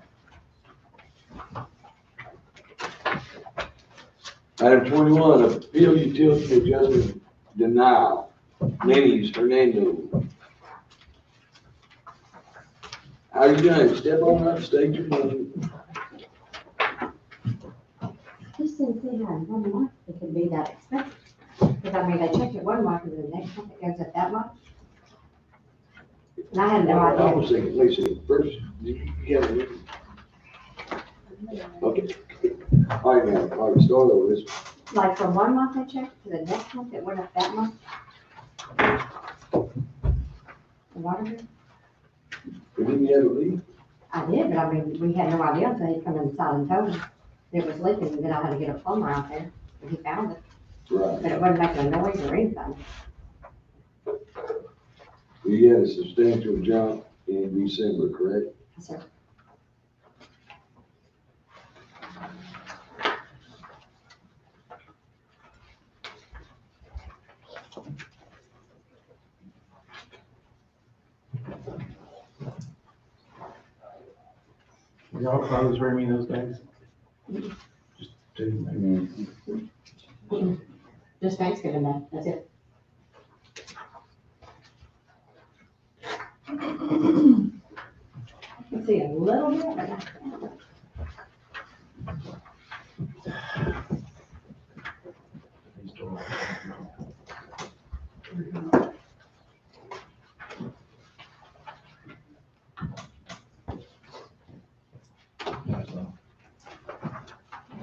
S1: Item 21, appeal utility adjustment denial. Lenny's Hernando. How you doing? Step on up, state your name.
S18: Just didn't see how in 1 month it could be that expensive. Because I mean, they checked it 1 month and the next month it goes up that much. And I had no
S1: I
S18: idea.
S1: was thinking, wait a second, first, you have a. Okay. All right, now, all right, start over this.
S18: Like from 1 month they checked to the next month, it went up that much. The water bill?
S1: But didn't you have a leak?
S18: I did, but I mean, we had no idea until he come inside and told me it was leaking, and then I had to get a plumber out there, and he found it.
S1: Right.
S18: But it wasn't making a noise or anything.
S1: We had a substantial jump in December, correct?
S18: Yes, sir.
S6: Y'all close Remy those days? Just two, maybe.
S18: Just Thanksgiving Day, that's it. I can see a little bit, but not.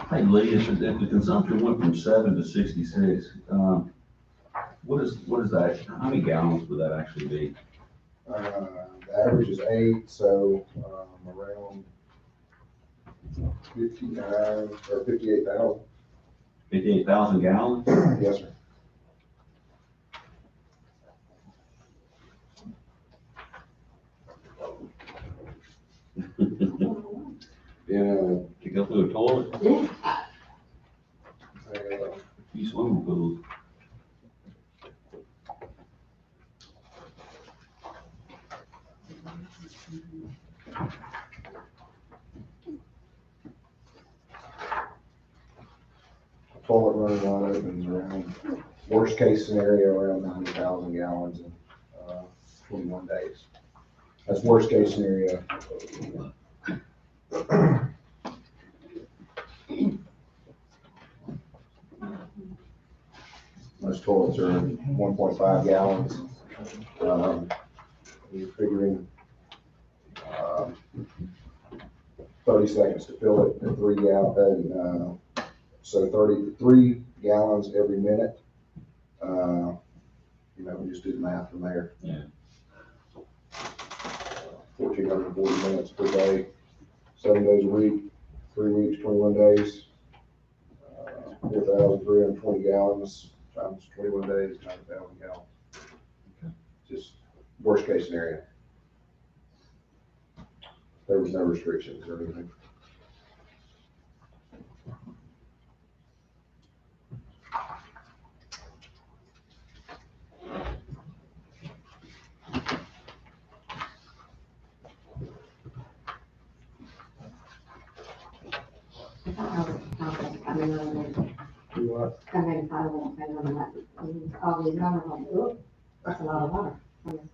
S11: Hey Lee, if the consumption went from 7 to 66, what is that, how many gallons would that actually be?
S16: The average is 8, so, around 59 or 58,000.
S11: 58,000 gallons?
S16: Yes, sir.
S1: Yeah.
S11: To go through a toilet?
S18: Yeah.
S11: A few swimming pools.
S16: Toilet running line opens around, worst case scenario, around 90,000 gallons in, 21 days. That's worst case scenario. Most toilets are 1.5 gallons. You're figuring, 30 seconds to fill it at 3 gallon, so 33 gallons every minute. We just do the math from there.
S11: Yeah.
S16: 1,440 minutes per day, 7 days a week, 3 weeks, 21 days. 4,320 gallons times 21 days, 9,000 gallons.
S11: Okay.
S16: Just worst case scenario. There was no restrictions or anything.
S6: Do what?
S18: I mean, I won't pay none of that. All these numbers, I'm like, oh, that's a lot of water. I mean,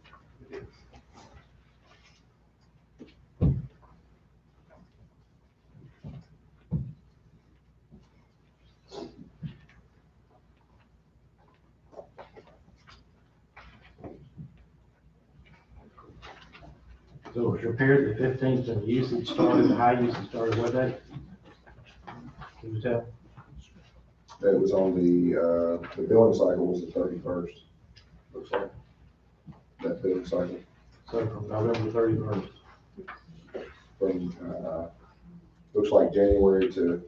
S6: So it was repaired the 15th and the usage started, the high usage started what day? Can you tell?
S16: That was on the billing cycle was the 31st. Looks like that billing cycle
S6: So from November 31st.
S16: from, looks like January to,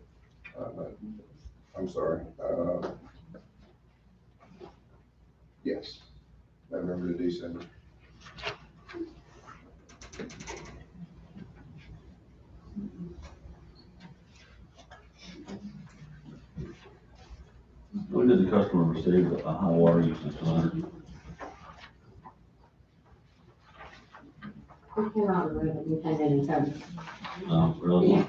S16: I'm sorry, yes, November to December.
S11: the customer receive a high water usage letter?
S18: I cannot remember anything in the code.
S11: Really?
S18: I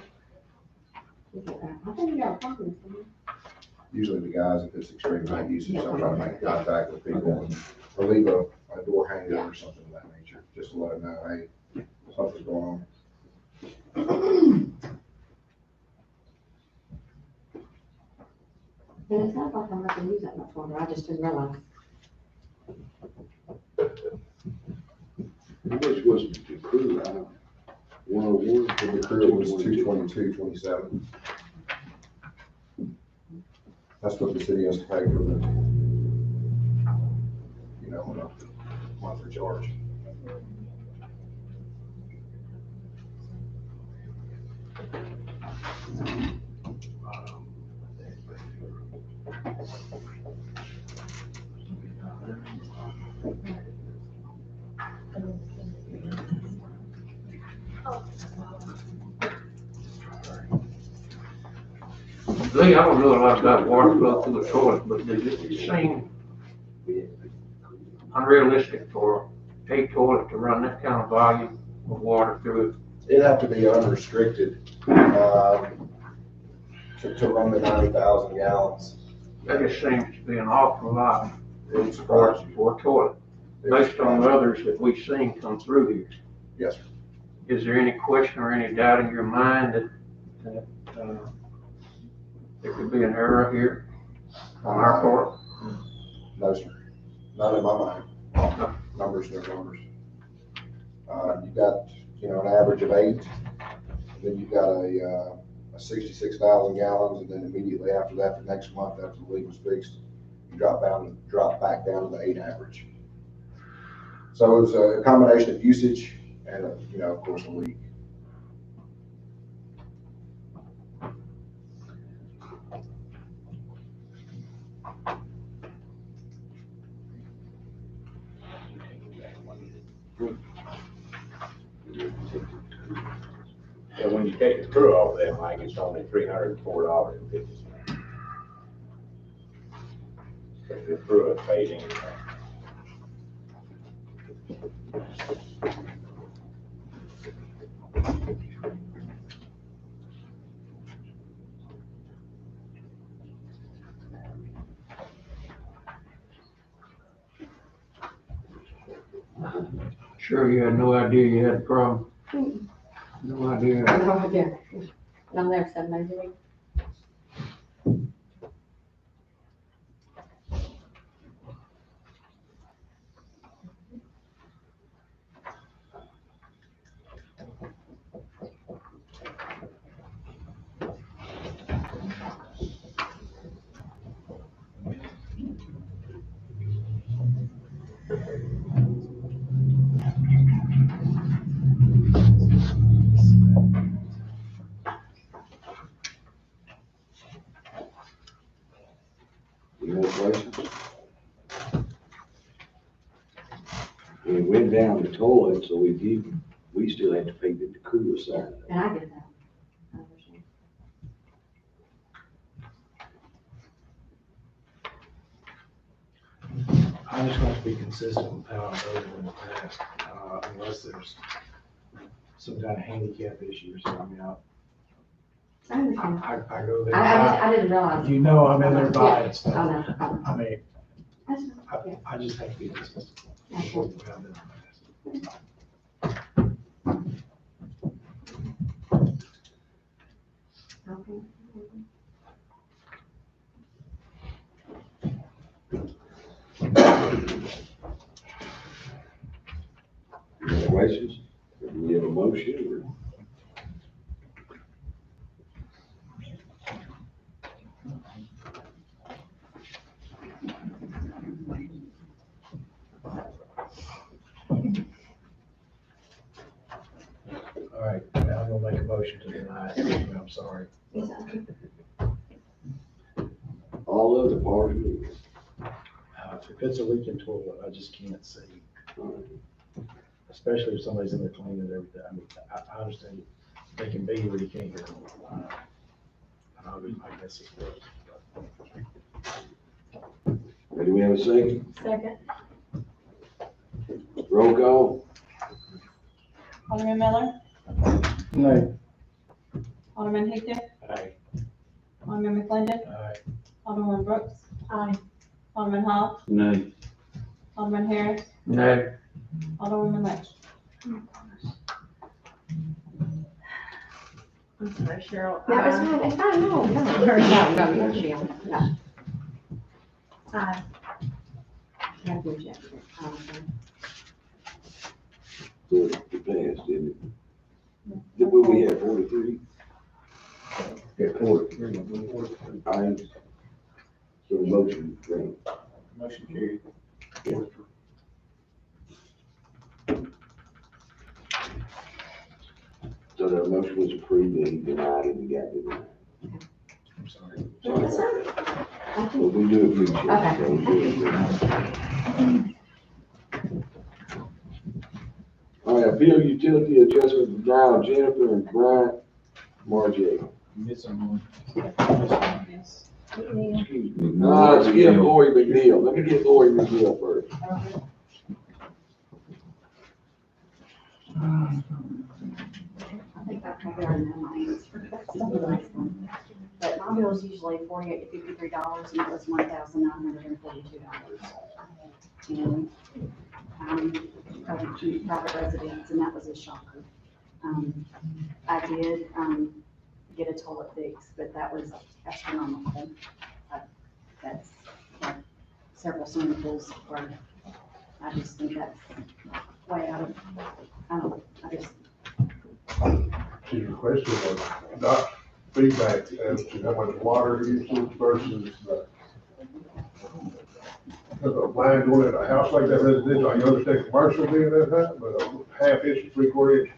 S18: think you got a problem.
S16: Usually the guys, if it's extreme high usage, they'll try to make contact with people or leave a door hanger or something of that nature, just to let them know, hey, something's going on.
S18: And it's not like I'm not gonna use that much water, I just didn't realize.
S1: How much was the crew? 101?
S16: For the crew, it was 222.27. That's what the city has to pay for the, monthly charge.
S3: Lee, I don't know a lot about water flow through the toilet, but does it seem unrealistic for a toilet to run that kind of volume of water through it?
S16: It'd have to be unrestricted, to run the 90,000 gallons.
S3: That just seems to be an awful lot
S16: It's
S3: for a toilet, based on the others that we've seen come through here.
S16: Yes, sir.
S3: Is there any question or any doubt in your mind that there could be an error here on our part?
S16: No, sir. Not in my mind. Numbers are numbers. You've got, an average of 8, then you've got a 66,000 gallons, and then immediately after that, the next month after the leak was fixed, you drop back down to the 8 average. So it's a combination of usage and, of course, a leak.
S12: And when you take the crew off that, Mike, it's only $304.50. The crew is paid in.
S3: Sure, you had no idea you had a problem? No idea.
S18: No idea. And I'm there 7 days a week.
S1: Any more questions? We went down the toilet, so we still had to pay the crew side.
S18: And I get that. I understand.
S6: I just want to be consistent with how I've voted in the past, unless there's some kind of handicap issue or something.
S18: I understand.
S6: I go there.
S18: I didn't realize.
S6: I'm in there buying
S18: Yeah,
S6: stuff.
S18: I know.
S6: I mean,
S18: That's,
S6: I just have to be consistent.
S18: yeah, sure.
S6: with how I've done it in the past.
S18: Okay.
S1: Any questions? Do we have a motion or?
S6: All right, now I'm gonna make a motion to deny it. I'm sorry.
S1: All of the parties?
S6: If it's a leaking toilet, I just can't see. Especially if somebody's in there cleaning everything. I mean, I understand they can be where you can't hear them. I guess it's.
S1: Do we have a second?
S13: Second.
S1: Roll call?
S17: Alderman Miller,
S9: No.
S17: Alderman Hector,
S12: Aye.
S17: Alderman McClendon,
S6: Aye.
S17: Alderman Brooks,
S13: Aye.
S17: Alderman Hall,
S11: No.
S17: Alderman Harris,
S3: No.
S17: Alderwoman Lynch. I'm sorry, Cheryl.
S18: That was fine, it's fine, no, no, Michelle, no.
S13: Aye.
S18: Can't reject it.
S1: So it passed, didn't it? Did we have 43?
S4: Yeah, 40.
S1: Aye. So the motion, granted.
S14: Motion carried.
S1: So the motion was approved and he denied it and got denied.
S14: I'm sorry.
S1: Well, we do appreciate it.
S18: Okay.
S1: So we do appreciate it. All right, appeal utility adjustment denial, Jennifer and Bryant Marjay.
S14: Missing one.
S17: Yes.
S1: Excuse me. No, let's get Lori McNeil. Let me get Lori McNeil first.
S18: I think I probably already know my answer. That's the last one. But my bill is usually $48 to $53, and it was $1,942. And covered two private residents, and that was a shocker. I did, get a toilet fix, but that was astronomical. That's like several swimming pools where I just think that's way out of, I don't know, I just.
S10: Your question was not feedback as to how much water usage versus the line going in a house like that residential. I understand commercial being that high, but a half inch to 3/4 inch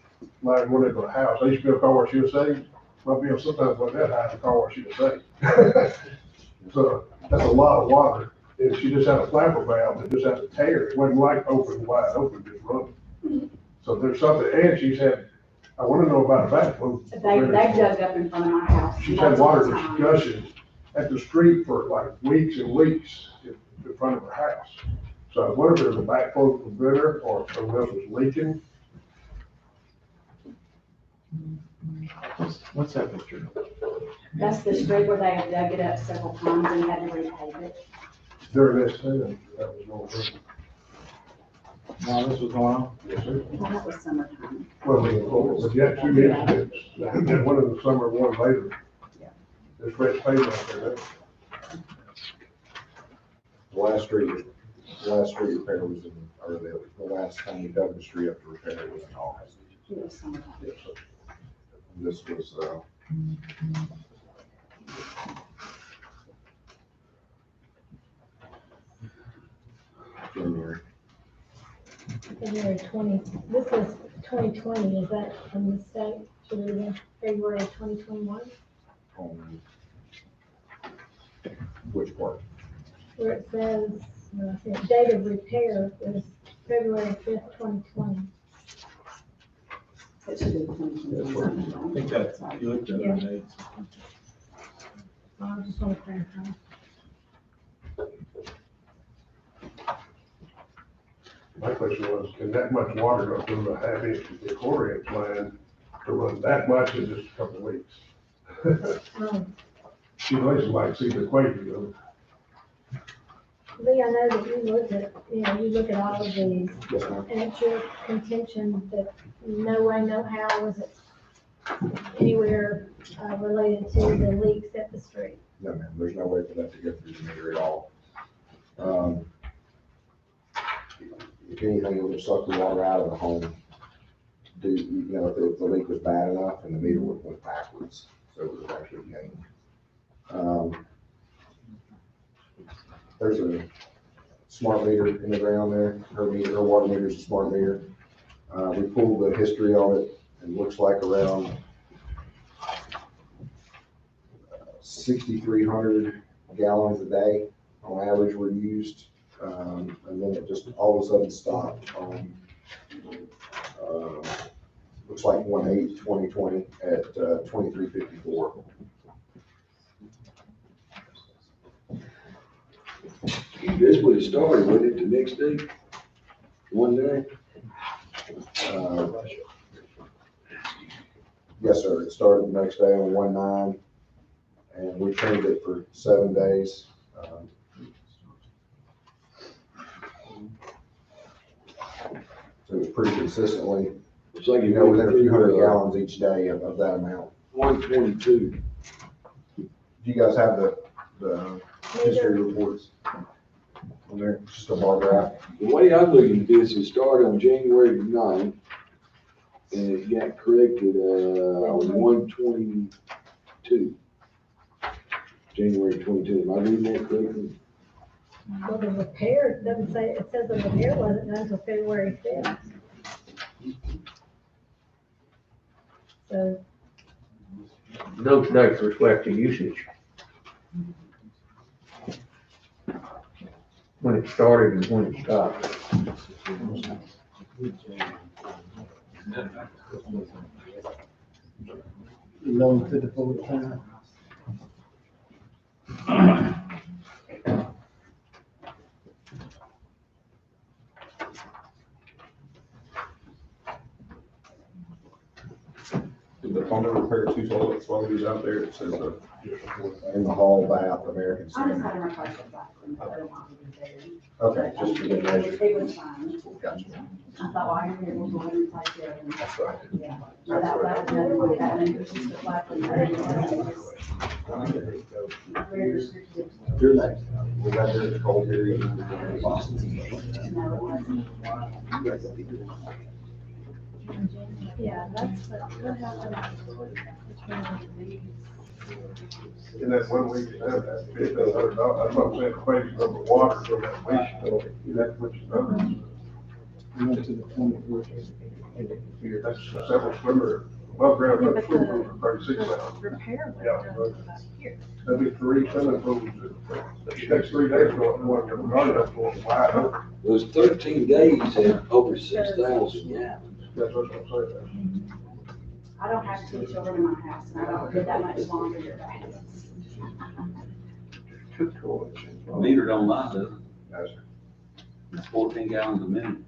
S10: line going into a house. I used to be a car wash USA. My bill sometimes wasn't that high, the car wash USA. So that's a lot of water. If she just had a flapper valve, it just had to tear. It wasn't like open, wide open, just running. So there's something, and she's had, I want to know about a backflow.
S18: They dug up in front of my house.
S10: She's had water
S18: multiple times.
S10: discussions at the street for like weeks and weeks in front of her house. So I wonder if there's a backflow preventer or if something else was leaking.
S14: What's that picture?
S18: That's the street where they have dug it up several times and had to repave it.
S10: During this time, that was going on.
S14: While this was going on?
S10: Yes, sir.
S18: Well, that was summertime.
S10: Well, but you had two incidents, and one in the summer, one later. There's fresh pavement out there.
S16: The last street repair was in, or the last time we dug the street up to repair it was in August.
S18: It was summertime.
S16: Yes, sir. This was, January.
S13: February 20, this is 2020, is that a mistake? Should it have been February 2021?
S16: Which part?
S13: Where it says, date of repair is February 5th, 2020.
S18: It should be 2020.
S14: I think that, you looked at
S13: Yeah.
S14: the dates.
S13: I just want to clarify.
S10: My question was, can that much water go through a half inch to 3/4 inch line to run that much in just a couple of weeks? She always like to see the equation, you know.
S13: Lee, I know that you look at, you look at all of these,
S16: Yes, ma'am.
S13: and it's your contention that no way, no how was it anywhere related to the leaks at the street.
S16: No, ma'am, there's no way for that to go through the meter at all. If anything, it would suck the water out of the home. If the leak was bad enough and the meter would have went backwards, so it was actually gained. There's a smart meter in the ground there. Her water meter is a smart meter. We pulled the history on it, and it looks like around 6,300 gallons a day on average were used. And then it just all of a sudden stopped on, looks like 1/8/2020 at 2354.
S1: This would have started, wasn't it, the next day? One day?
S16: Yes, sir. It started the next day on 1/9, and we trained it for 7 days. So it was pretty consistently,
S1: It's like
S16: you know, within a few hundred gallons each day of that amount.
S1: 122.
S16: Do you guys have the history reports on there? It's just a bar graph.
S1: The way I'm looking at this, it started on January 9th, and it got corrected, on 122. January 22. Am I reading that correctly?
S13: Well, the repair, doesn't say, it says the repair wasn't done until February 5th. So,
S3: Those dates reflect the usage. When it started and when it stopped.
S6: Low to the full time.
S10: Did the plumber repair 2 toilets while he was out there? It says,
S16: In the hall bath, American
S2: I just
S16: Standard.
S2: had a request of that, I don't want to be there.
S16: Okay, just for the measure.
S2: It was fine.
S16: Gotcha.
S2: I thought, well, I hear we'll go ahead and place it. and-
S16: That's right.
S2: Yeah. So that was another one that, and it was just a flat one. Very restrictive.
S16: You're next. We got there, the cold period. Boston.
S2: No, it wasn't.
S13: yeah, that's what happened.
S10: in that 1 week, you have that $1,500. That's what I'm saying, crazy number of water for that week. So that's what you know.
S6: We went to the 21st.
S10: That's several swimmer, above ground,
S13: Yeah,
S10: but
S13: but
S10: swim
S13: the-
S10: pools are 36 now.
S13: Repair was
S10: Yeah,
S13: done
S10: but-
S13: about here.
S10: That'd be 3 swimming pools. The next 3 days going, one, the garden that's going wide open.
S1: Those 13 days had over 6,000 gallons.
S10: That's what I'm saying.
S2: I don't have 2 children in my house, and I don't get that much laundry or bags.
S11: Meter don't lie, does it?
S16: No, sir.
S11: It's 14 gallons a minute.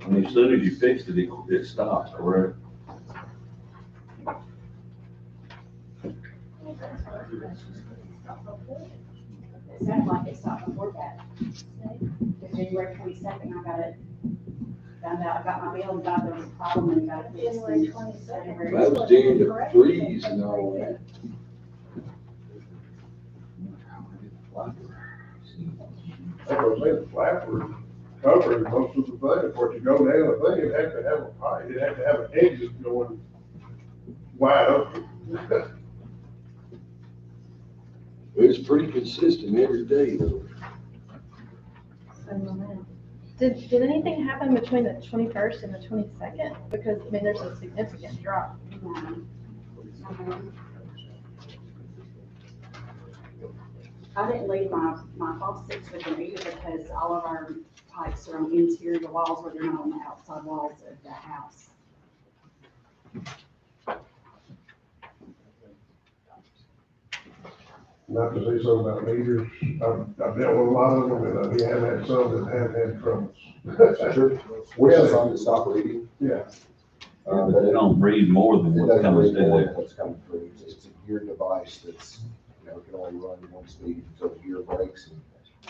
S11: I mean, as soon as you fixed it, it stopped, correct?
S2: It sounded like it stopped before that. Because January 22nd, I got it, found out, I got my bill and got there was a problem and got it fixed.
S13: January 22nd.
S1: That was during the freeze and all that.
S10: That's what I'm saying, the flapper covering most of the thing. Of course, you go down the thing, it had to have a pipe, it had to have an exit going wide open.
S1: It's pretty consistent every day though.
S7: Did anything happen between the 21st and the 22nd? Because, I mean, there's a significant drop.
S2: I didn't leave my faucets with them either because all of our pipes are on interior walls where they're not on the outside walls of the house.
S10: Not to say something about meters, I've dealt with a lot of them, and we have had some that have had troubles.
S16: Sure. We have some that stop reading.
S10: Yeah.
S11: But they don't read more than
S16: It
S11: what
S16: doesn't
S11: comes
S16: read more than
S11: through.
S16: what's coming through. It's a geared device that's, you know, can only run 1 speed until the gear breaks,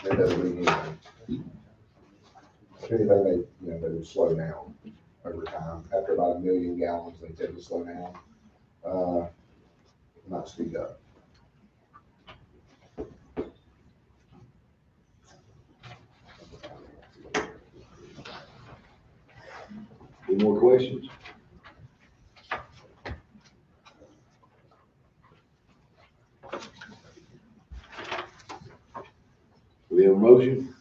S16: and it doesn't read anything. If anything, they, you know, they would slow down over time. After about 1 million gallons, they tend to slow down, not speed up.
S1: Any more questions? We have a motion?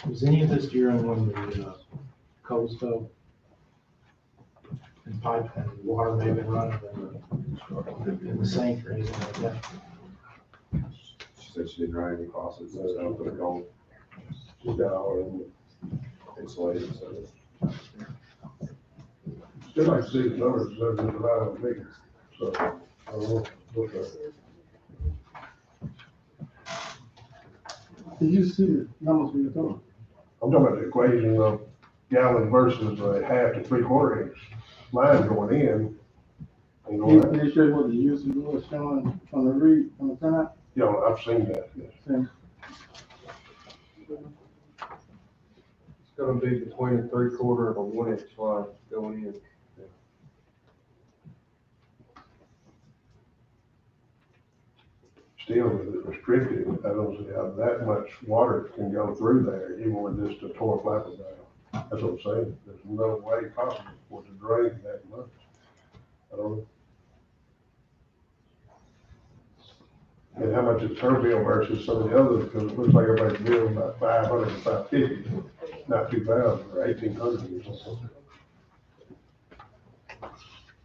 S6: Was any of this during when the cold spell? pipe and water may have been running in the sink or anything like that.
S16: She said she didn't run any faucets, so I put a gold. She's got all of them insulated, so.
S10: Still like to see the numbers, so just about how big, so, I don't know, what's that?
S9: Did you see the numbers we were talking?
S10: I'm talking about the equation of gallon versus a half to 3/4 inch line going in. And going out.
S9: Can you show what the usage was showing on the read, on the printout?
S10: Yeah, I've seen that, yes.
S19: It's gonna be between a 3/4 and a 1 inch line going in.
S10: Still restricted, I don't see how that much water can go through there, even with just a torn flapper valve. That's what I'm saying, there's no way possible for it to drain that much. I don't know. And how much is her bill versus some of the others, because it looks like everybody's bill about 500 and 550, not 2,000 or 1,800 or something.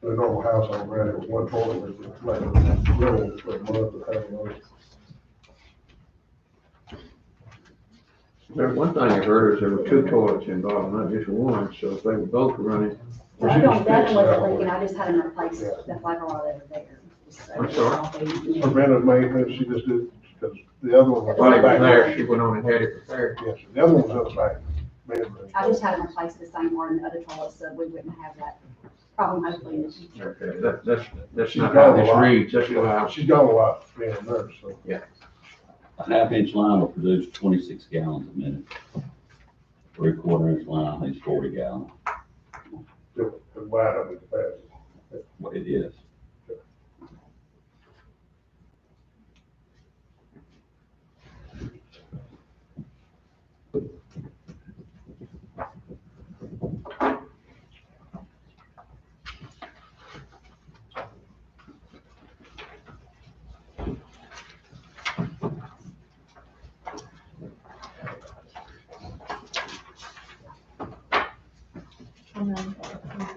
S10: The normal household ran it with 1 toilet, but it's like a bill for a month or half a month.
S3: But one thing I heard is there were 2 toilets involved, not just one, so if they were both running.
S2: So I don't, that wasn't leaking, I just had them replace the flapper while they were there.
S3: I'm sorry?
S10: Preventive maintenance, she just did, because the other one was.
S3: While it was there, she went on and had it repaired.
S10: Yes, the other one was up back.
S2: I just had them replace the same part in the other toilet, so we wouldn't have that problem hopefully in the future.
S3: Okay, that's
S10: She's
S3: not
S10: gone
S3: how
S10: a
S3: this
S10: lot.
S3: reads, that's how.
S10: She's gone a lot being a nurse, so.
S3: Yeah.
S11: A half-inch line will produce 26 gallons a minute. 3/4 inch line, I think it's 40 gallons.
S10: It's wide open capacity.
S11: That's what it is.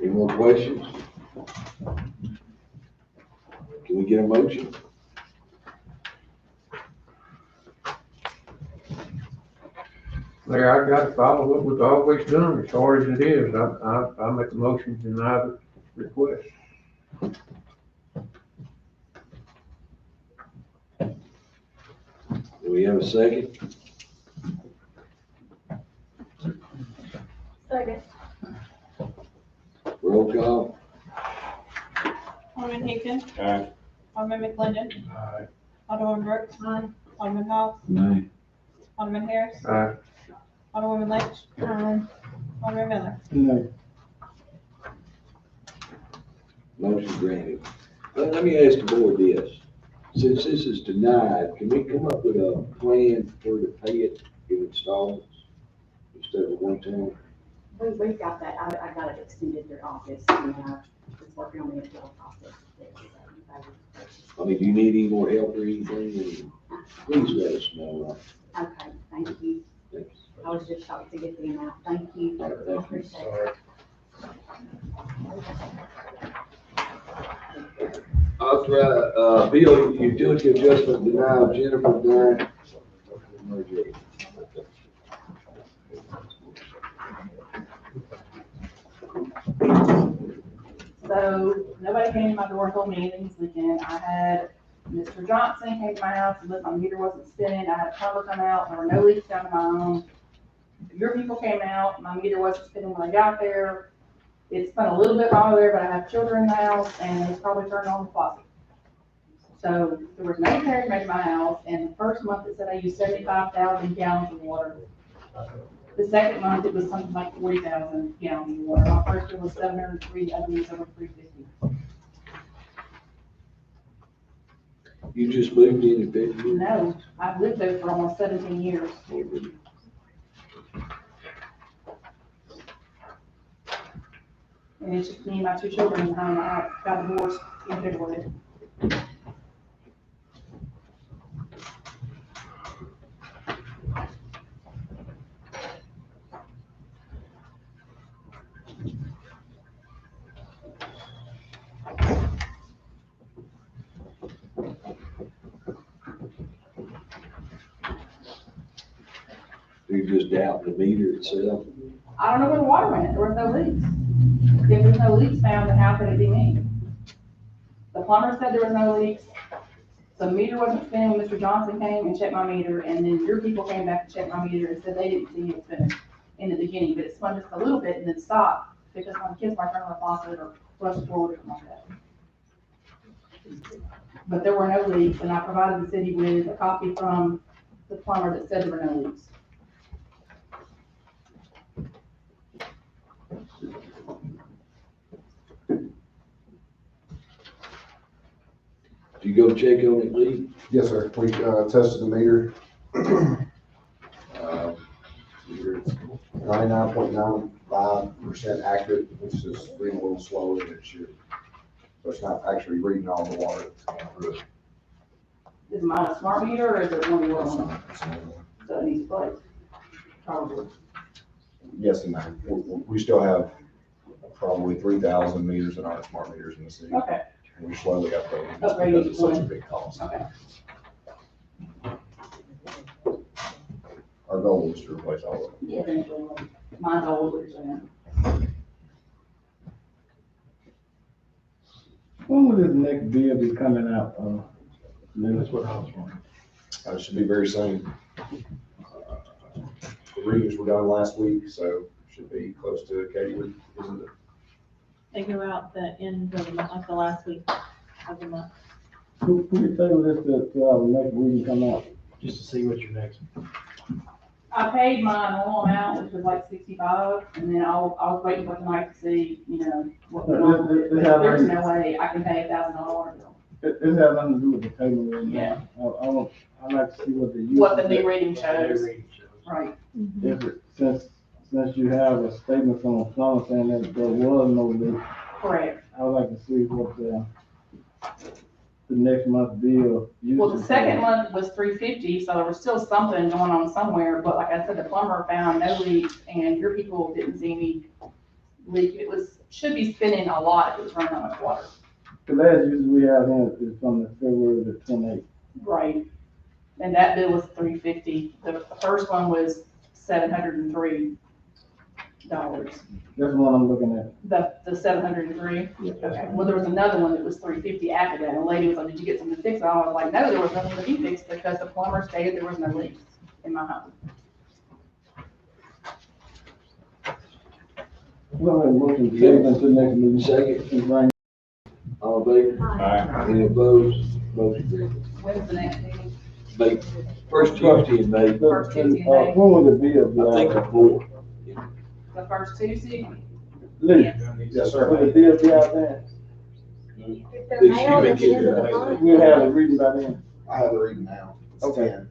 S1: Any more questions? Can we get a motion?
S3: Mayor, I've got to follow what we've always done as far as it is. I make a motion to deny the request.
S1: Do we have a second?
S7: Second.
S1: Roll call.
S17: Alderman Higdon.
S11: Aye.
S17: Alderman McLendon.
S10: Aye.
S17: Alderman Brooks.
S13: Aye.
S17: Alderman Hall.
S11: Nay.
S17: Alderman Harris.
S3: Aye.
S17: Alderwoman Lynch.
S13: Aye.
S17: Alderman Miller.
S9: No.
S1: Motion granted. Let me ask the board this. Since this is denied, can we come up with a plan for to pay it in installments instead of one time?
S2: We've got that, I got it extended their office, and I was working on the appeal process.
S1: I mean, do you need any more help or anything? Please let us know.
S2: Okay, thank you.
S1: Thanks.
S2: I was just shocked to get the amount, thank you.
S1: All right, thank you.
S2: Appreciate it.
S1: Authorize, bill utility adjustment denial, Jennifer Dunn.
S17: So nobody came to my door and told me anything this weekend. I had Mr. Johnson came to my house and looked, my meter wasn't spinning. I had a plumber come out. There were no leaks down to my own. Your people came out. My meter wasn't spinning when I got there. It's spun a little bit while I was there, but I have children in the house and it's probably turned on the faucet. So there was no repairs made to my house. And the first month it said I used 75,000 gallons of water. The second month, it was something like 40,000 gallons of water. My first bill was 703, other ones over 350.
S1: You just moved in February?
S17: No, I've lived there for almost 17 years. And it's just me and my 2 children in the home. I got divorced in February.
S1: You're just doubting the meter itself.
S17: I don't know where the water went, there was no leaks. If there's no leaks found, then how could it be me? The plumber said there was no leaks. The meter wasn't spinning when Mr. Johnson came and checked my meter, and then your people came back and checked my meter and said they didn't see it spinning in the beginning, but it spun just a little bit and then stopped, because when the kids might turn on the faucet or flush the toilet or something like that. But there were no leaks, and I provided the city with a copy from the plumber that said there were no leaks.
S1: You go check on it, Lee?
S16: Yes, sir. We, tested the meter. Meter is 99.95% accurate, which is reading a little slower than it should. So it's not actually reading all the water that's going through it.
S17: Is mine a smart meter or is it one of yours? So it needs plates. Probably.
S16: Yes and no. We still have probably 3,000 meters that aren't smart meters in the city.
S17: Okay.
S16: And we slowly upgrading just
S17: Upgrading
S16: because it's such a
S17: one.
S16: big cost.
S17: Okay.
S16: Our goal is to replace all of them.
S17: Yeah, eventually. Mine's old, what you're saying.
S9: When will this next bill be coming out?
S6: That's what I was wondering.
S16: It should be very soon. The readings were done last week, so should be close to Katie, isn't it?
S20: They go out the end of the month, like the last week of the month.
S9: Who you tell this that, next week come out?
S6: Just to see what your next.
S17: I paid my normal amount, which was like 65, and then I was waiting for tonight to see, you know, what went on. There's no way I can pay $1,000 water bill.
S9: It has nothing to do with the payment right
S17: Yeah.
S9: now. I'd like to see what the.
S17: What the new reading shows. Right.
S9: If it, since you have a statement from a plumber saying that there was no leak.
S17: Correct.
S9: I would like to see what the next month's bill.
S17: Well, the second month was $350, so there was still something going on somewhere, but like I said, the plumber found no leaks, and your people didn't see any leak. It should be spinning a lot if it was running that much water.
S9: The last use we have here is from the February the 28th.
S17: Right. And that bill was $350. The first one was $703.
S9: That's the one I'm looking at.
S17: The 703?
S9: Yeah.
S17: Okay. Well, there was another one that was $350 after that, and the lady was like, did you get something to fix? And I was like, no, there was nothing to be fixed because the plumber stated there was no leaks in my home.
S9: Well, I motion to table until next meeting.
S1: Second. All in favor?
S12: Aye.
S1: Any opposed? Motion carried.
S17: When's the next meeting?
S1: May, first Tuesday in May.
S17: First Tuesday in May.
S9: When will the bill be out?
S1: I think the fourth.
S17: The first Tuesday?
S9: Lee,
S16: Yes, sir.
S9: will the bill be out there?
S13: If they're mailed at the end of the month.
S9: We'll have a reading by then.
S16: I have the reading now. It's
S9: Okay.
S16: 10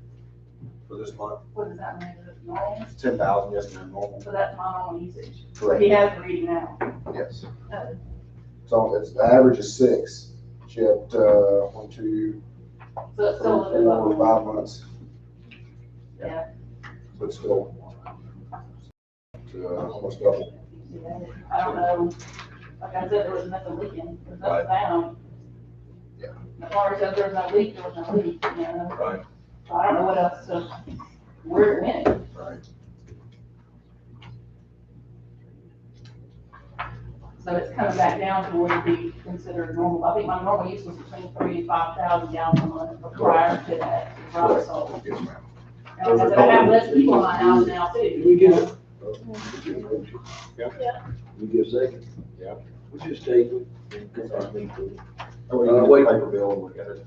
S16: for this month.
S17: What does that mean? Is it normal?
S16: It's 10,000, yes, ma'am, normal.
S17: So that's my normal usage.
S16: Correct.
S17: He has the reading now.
S16: Yes.
S17: Oh.
S16: So it's, the average is 6. She had, 1, 2,
S17: So it's
S16: 3,
S17: still a little bit
S16: 4,
S17: low.
S16: 5 months.
S17: Yeah.
S16: But still, almost double.
S17: I don't know. Like I said, there was nothing leaking. There's nothing found.
S16: Yeah.
S17: The plumber said there was no leak, there was no leak, you know?
S16: Right.
S17: So I don't know what else to, where it went.
S16: Right.
S17: So it's coming back down to what would be considered normal. I think my normal use was between 3,000 and 5,000 gallons a month, but prior to that, it was sold.
S16: Yes, ma'am.
S17: And like I said, I have less people in my house now too.
S1: We get it.
S12: Yeah.
S1: We get a second.
S12: Yeah.
S1: We just table it.
S16: Oh, we can
S1: wait.
S16: get the paper bill and look at it.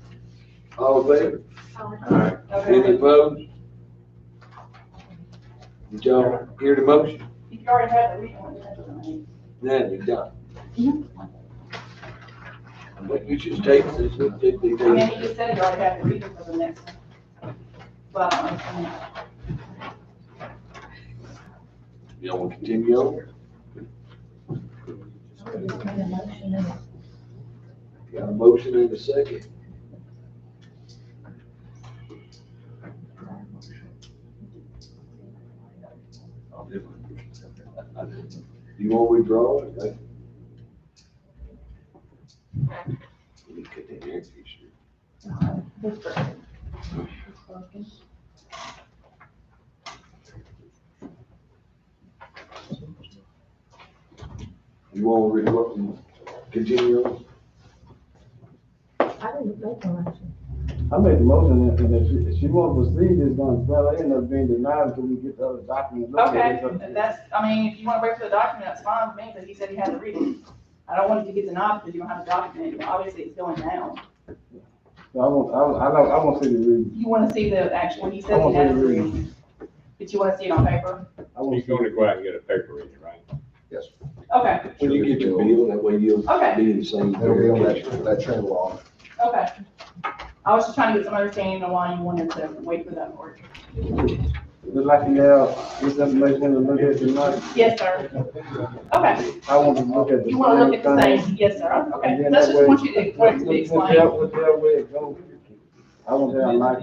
S1: All in favor?
S12: Aye.
S1: Any
S17: Okay.
S1: opposed? Did y'all hear the motion?
S17: You already have the reading. What you have to do.
S1: Then we done. But we should table this, we did, we
S17: I mean,
S1: did.
S17: he just said you already have the reading for the next one. But I don't understand.
S1: Y'all want to continue on? Got a motion and a second. You want to withdraw it? Okay. Let me cut that air conditioner. You want to continue on?
S13: I didn't make a motion.
S9: I made the motion, and if she wants to proceed, it's gonna probably end up being denied until we get the other document.
S17: Okay, that's, I mean, if you wanna wait for the document, that's fine with me, because he said he had to read it. I don't want it to get denied because you don't have a document, obviously it's going down.
S9: So I want to see the reading.
S17: You wanna see the actual, when he says he has to read it, but you wanna see it on paper?
S12: He's gonna go out and get a paper reading, right?
S16: Yes.
S17: Okay,
S1: When you get your bill, that way you'll
S17: Okay.
S1: be in the same.
S16: It'll be on that trend log.
S17: okay. I was just trying to get some understanding of why you wanted to wait for that work.
S9: Just like you have this information to look at tonight.
S17: Yes, sir. Okay.
S9: I want to look at the.
S17: You wanna look at the same, yes, sir,
S9: And
S17: okay,
S9: then
S17: that's
S9: that
S17: just
S9: way-
S17: want you to, want it to be explained.
S9: Whichever way it goes. I want to have like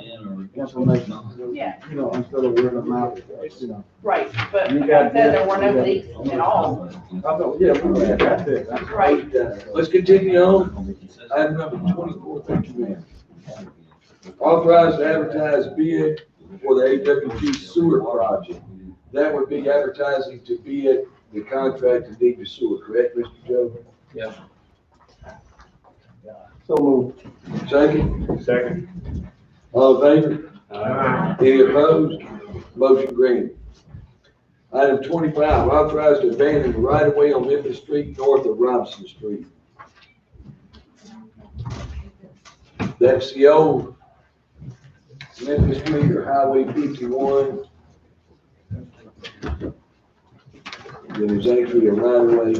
S9: information.
S17: Yeah.
S9: You know, instead of word of mouth, you know.
S17: Right, but
S9: You
S17: like I
S9: got
S17: said,
S9: that,
S17: there were no
S9: you got-
S17: leaks at all.
S9: I know, yeah, we got that.
S17: Right.
S1: Let's continue on. Item number 24, thank you, ma'am. Authorize to advertise bid for the AWG sewer project. That would be advertising to bid the contract to dig the sewer, correct, Mr. Joe?
S3: Yes.
S9: So moved.
S1: Second?
S12: Second.
S1: All in favor?
S12: Aye.
S1: Any opposed? Motion granted. Item 25, authorize to abandon the right of way on Memphis Street north of Robinson Street. That's the old Memphis Street or Highway 51. There's actually a right of way.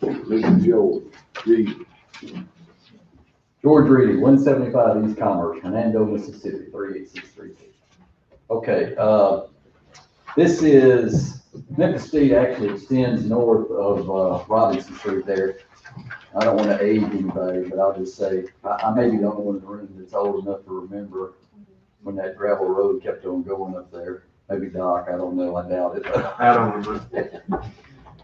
S1: Mr. Joe, read it.
S21: George Reedy, 175 East Commerce, Hernando, Mississippi, 38636. Okay, this is, Memphis Street actually extends north of Robinson Street there. I don't want to age anybody, but I'll just say, I may be the only one in the room that's old enough to remember when that gravel road kept on going up there. Maybe Doc, I don't know, I doubt it.
S3: I don't remember.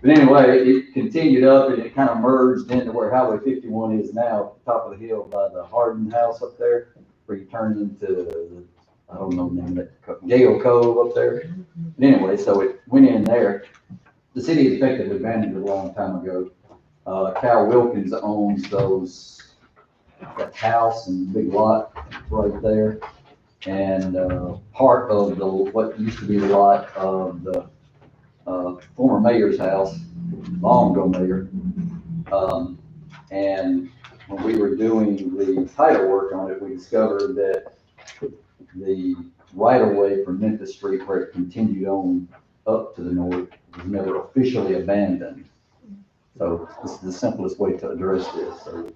S21: But anyway, it continued up and it kind of merged into where Highway 51 is now, at the top of the hill by the Hardin House up there, where you turn into, I don't know the name of it, Gale Cove up there. But anyway, so it went in there. The city effectively abandoned it a long time ago. Cal Wilkins owns that house and big lot right there. And part of what used to be the lot of the former mayor's house, long ago mayor. And when we were doing the title work on it, we discovered that the right of way from Memphis Street where it continued on up to the north was never officially abandoned. So this is the simplest way to address this. So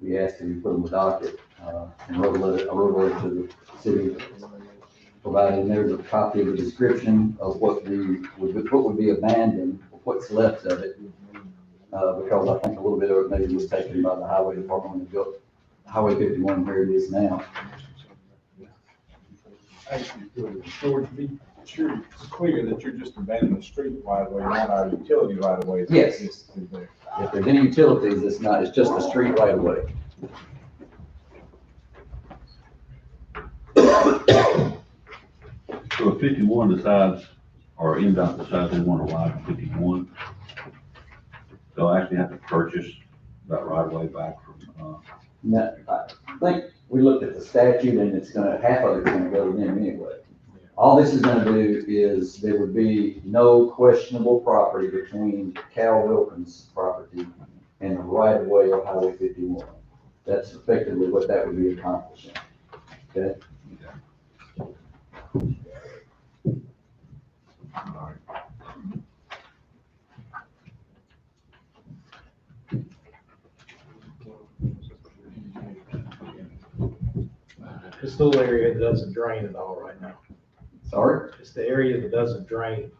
S21: we asked if you put on the docket and wrote a letter to the city, provided there's a copy of the description of what would be abandoned, what's left of it. Because I think a little bit of it maybe was taken by the highway department when they built Highway 51 where it is now.
S14: Actually, George, be sure it's clear that you're just abandoning the street right away, not our utility right away.
S21: Yes. If there's any utilities, it's just the street right away.
S11: So if 51 decides, or NDOT decides they want to ride 51, they'll actually have to purchase that right of way back from,
S21: Now, I think we looked at the statute and half of it's gonna go to them anyway. All this is gonna do is there would be no questionable property between Cal Wilkins' property and the right of way of Highway 51. That's effectively what that would be accomplishing. Okay?
S6: This little area doesn't drain at all right now.
S21: Sorry?
S6: It's the area that doesn't drain.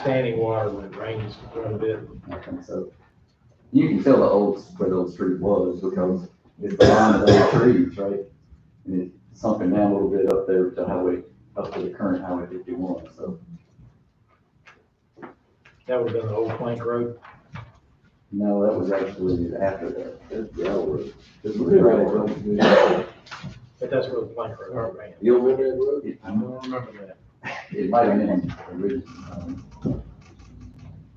S6: Standing water when it rains quite a bit.
S21: I think so. You can tell where the old street was because it's the line of those trees, right? And it's sunken down a little bit up there up to the current Highway 51, so.
S6: That would have been the old plank road.
S21: No, that was actually after that.
S1: That's gravel road.
S21: This was the gravel road.
S6: But that's where the plank road ran.
S1: You don't remember that road?
S6: I don't remember that.
S21: It might have been original.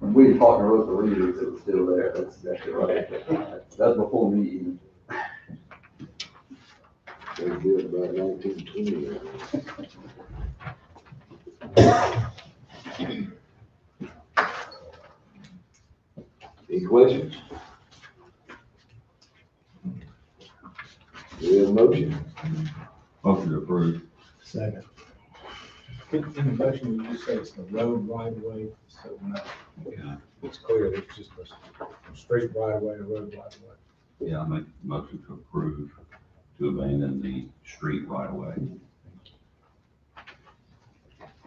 S21: When we partnered with the readers, it was still there, that's exactly right. That's before me even.
S1: They built about 1920. Any questions? We have a motion?
S11: Motion to approve.
S6: Second.
S14: In the motion, you just say it's the road right of way, so it's clear, it's just a straight right of way, a road right of way.
S11: Yeah, I make the motion to approve to abandon the street right away.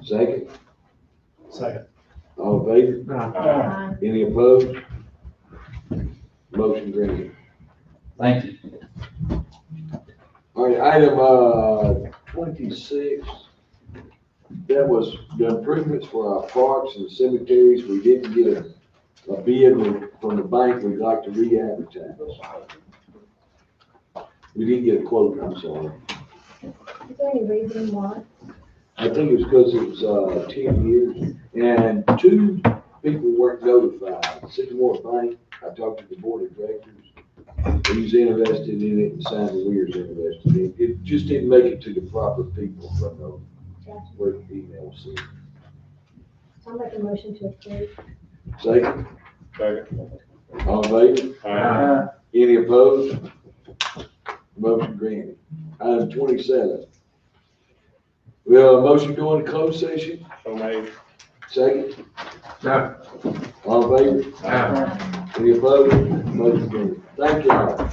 S1: Second?
S6: Second.
S1: All in favor? Any opposed? Motion granted.
S21: Thank you.
S1: All right, item, 26. That was the improvements for our parks and cemeteries. We didn't get a bid from the bank. We'd like to re-advertise. We didn't get a quote, I'm sorry.
S13: Is there any reason why?
S1: I think it's because it was, 10 years, and 2 people weren't notified. Sycamore Bank, I talked to the board of directors. He's interested in it, and Simon Weir's interested in it. It just didn't make it to the proper people from the, where the email sent.
S13: I'll make a motion to approve.
S1: Second?
S12: Second.
S1: All in favor? Any opposed? Motion granted. Item 27. We have a motion going to closed session.
S12: So made.
S1: Second?
S3: No.
S1: All in favor? Any opposed? Motion granted. Thank you all.